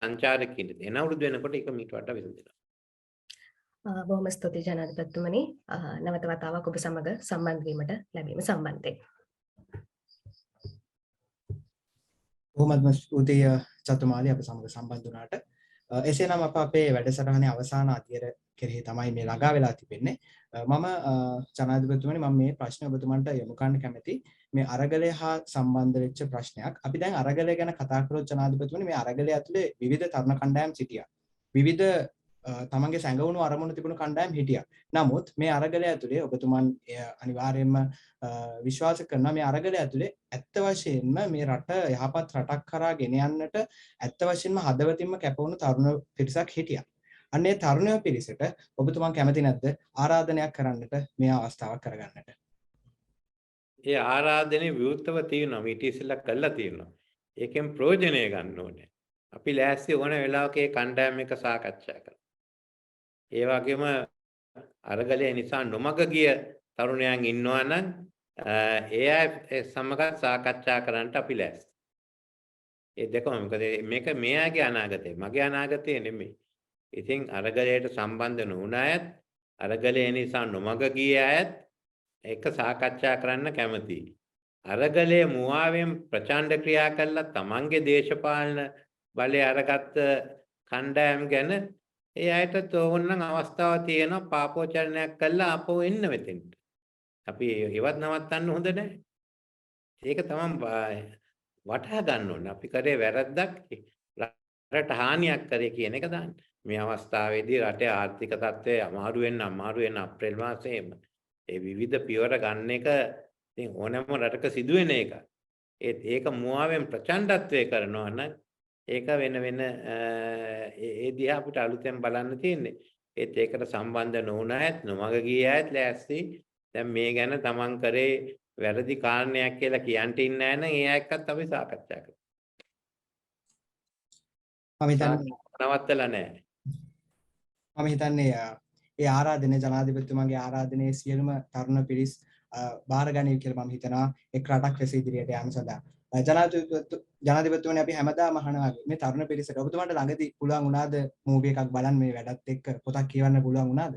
සංචාරකයින්ට. එන අවුරුද්ද වෙනකොට ඒක මීට වඩා වෙනදෙනවා. බොහොම ස්තුතියි ජනාධිපතිතුමනි. නැවත වතාවක් ඔබ සමග සම්බන්ධ වීමට ලැබීම සම්බන්ධයෙන්. බොහොමත්ම ස්තුතියි චතුමාලි අප සමග සම්බන්ධ වුණාට. එසේනම් අපේ වැඩසටහනේ අවසාන අදියර කෙරෙහි තමයි මේ ළඟා වෙලා තිබෙන්නේ. මම ජනාධිපතිතුමනි මම මේ ප්‍රශ්න ඔබතුමන්ට යොමු කරන්න කැමතියි. මේ අරගලය හා සම්බන්ධ වෙච්ච ප්‍රශ්නයක්. අපි දැන් අරගලය ගැන කතා කරොත් ජනාධිපතිතුමනි මේ අරගලය ඇතුලේ විවිධ තරුණ කණ්ඩායම් සිටියා. විවිධ තමන්ගේ සැඟවුණු අරමුණු තිබුණු කණ්ඩායම් හිටියා. නමුත් මේ අරගලය ඇතුලේ ඔබතුමන් අනිවාර්යයෙන්ම විශ්වාස කරනවා මේ අරගලය ඇතුලේ ඇත්ත වශයෙන්ම මේ රට යහපත් රටක් කරා ගෙන යන්නට ඇත්ත වශයෙන්ම හදවතින්ම කැපවුණු තරුණ පිරිසක් හිටියා. අන්නේ තරුණ පිරිසට ඔබතුමන් කැමති නැද්ද ආරාධනයක් කරන්නට මේ අවස්ථාවක් කරගන්නට? ඒ ආරාධනේ විවෘතව තියෙනවා. මීට ඉස්සෙල්ලා කළා තියෙනවා. ඒකෙන් ප්‍රයෝජනය ගන්න ඕනේ. අපි ලෑස්ති ඕන වෙලාවක ඒ කණ්ඩායම් එක සාකච්ඡා කරමු. ඒ වගේම අරගලය නිසා නොමග ගිය තරුණයන් ඉන්නවා නම් ඒ අය සමග සාකච්ඡා කරන්නට අපි ලෑස්ති. ඒ දෙකම මොකද මේක මේ අයගේ අනාගතය. මගේ අනාගතය නෙමෙයි. ඉතින් අරගලයට සම්බන්ධ නොවුන අයත් අරගලය නිසා නොමග ගිය අයත් එක සාකච්ඡා කරන්න කැමතියි. අරගලය මුවාවෙන් ප්‍රචණ්ඩ ක්‍රියා කළා තමන්ගේ දේශපාලන බලය අරගත්ත කණ්ඩායම් ගැන ඒ අයට තෝරන්න අවස්ථාවක් තියෙනවා පාපෝචරණයක් කළා අපෝ එන්න මෙතෙන්ට. අපි ඉවත් නවත්තන්න හොඳ නැහැ. ඒක තමයි වටහා ගන්න ඕනේ. අපි කරේ වැරද්දක් රටට හානියක් කරේ කියන එක දාන්න. මේ අවස්ථාවේදී රටේ ආර්ථික තත්ත්වය අමාරු වෙන අප්‍රේල් මාසයේම ඒ විවිධ පියවර ගන්න එක ඉතින් ඕනෑම රටක සිදුවෙන එක. ඒක මුවාවෙන් ප්‍රචණ්ඩත්වය කරනවා නම් ඒක වෙන ඒ දිහා අපිට අලුතෙන් බලන්න තියෙන්නේ. ඒත් ඒකට සම්බන්ධ නොවුන අයත් නොමග ගිය අයත් ලෑස්ති. දැන් මේ ගැන තමන් කරේ වැරදි කාරණයක් කියලා කියන්න ඉන්නේ නැහැ නම් ඒ අයකත් අපි සාකච්ඡා කරමු. මම හිතන්නේ නවත්තලා නැහැ. මම හිතන්නේ ඒ ආරාධනය ජනාධිපතිතුමාගේ ආරාධනයේ සියලුම තරුණ පිරිස් බාරගනී කියලා මම හිතනවා එක් රටක් ලෙස ඉදිරියට යාම සඳහා. ජනාධිපතිතුමනි අපි හැමදාම අහනවා මේ තරුණ පිරිසට ඔබතුමාට ළඟදී පුළුවන් වුණාද මූවි එකක් බලන්න මේ වැඩත් එක්ක පොතක් කියවන්න පුළුවන් වුණාද?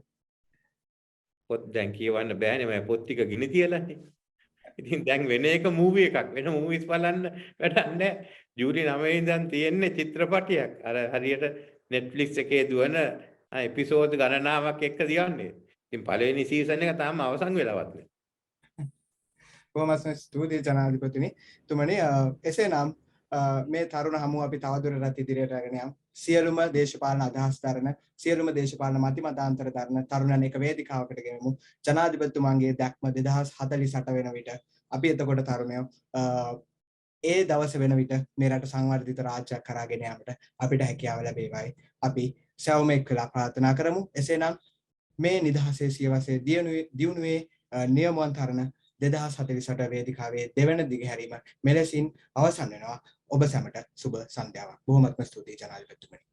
පොත් දැන් කියවන්න බෑනේ මම පොත් ටික ගිනි තියලානේ. ඉතින් දැන් වෙන එක මූවි එකක් වෙන මූවිස් බලන්න වැඩක් නැහැ. ජූලි 9 ඉඳන් තියෙන්නේ චිත්‍රපටයක්. අර හරියට Netflix එකේ දුවන එපිසෝඩ් ගණනාවක් එක්ක දියන්නේ. ඉතින් පළවෙනි සීසන් එක තාම අවසන් වෙලවත් නැහැ. බොහොම ස්තුතියි ජනාධිපතිතුමනි. එසේනම් මේ තරුණ හමුව අපි තවදුරටත් ඉදිරියට අරගෙන යමු. සියලුම දේශපාලන අදහස් දරන සියලුම දේශපාලන මතිමතාන්තර දරන තරුණයන් එක වේදිකාවකට ගෙනමු. ජනාධිපතිතුමාගේ දැක්ම 2048 වෙන විට අපි එතකොට තරුණයෝ ඒ දවස වෙන විට මේ රට සංවර්ධිත රාජ්‍යයක් කරා ගෙන යාමට අපිට හැකියාව ලැබේවයි අපි සැවොමෙක් වෙලා ප්‍රාර්ථනා කරමු. එසේනම් මේ නිදහසේ සියවසේ දියුණුවේ නියමුවන් තරණ 2048 වේදිකාවේ දෙවන දිගහැරීම මෙලෙසින් අවසන් වෙනවා. ඔබ සැමට සුබ සන්ධ්‍යාවක්. බොහොමත්ම ස්තුතියි ජනාධිපතිතුමනි.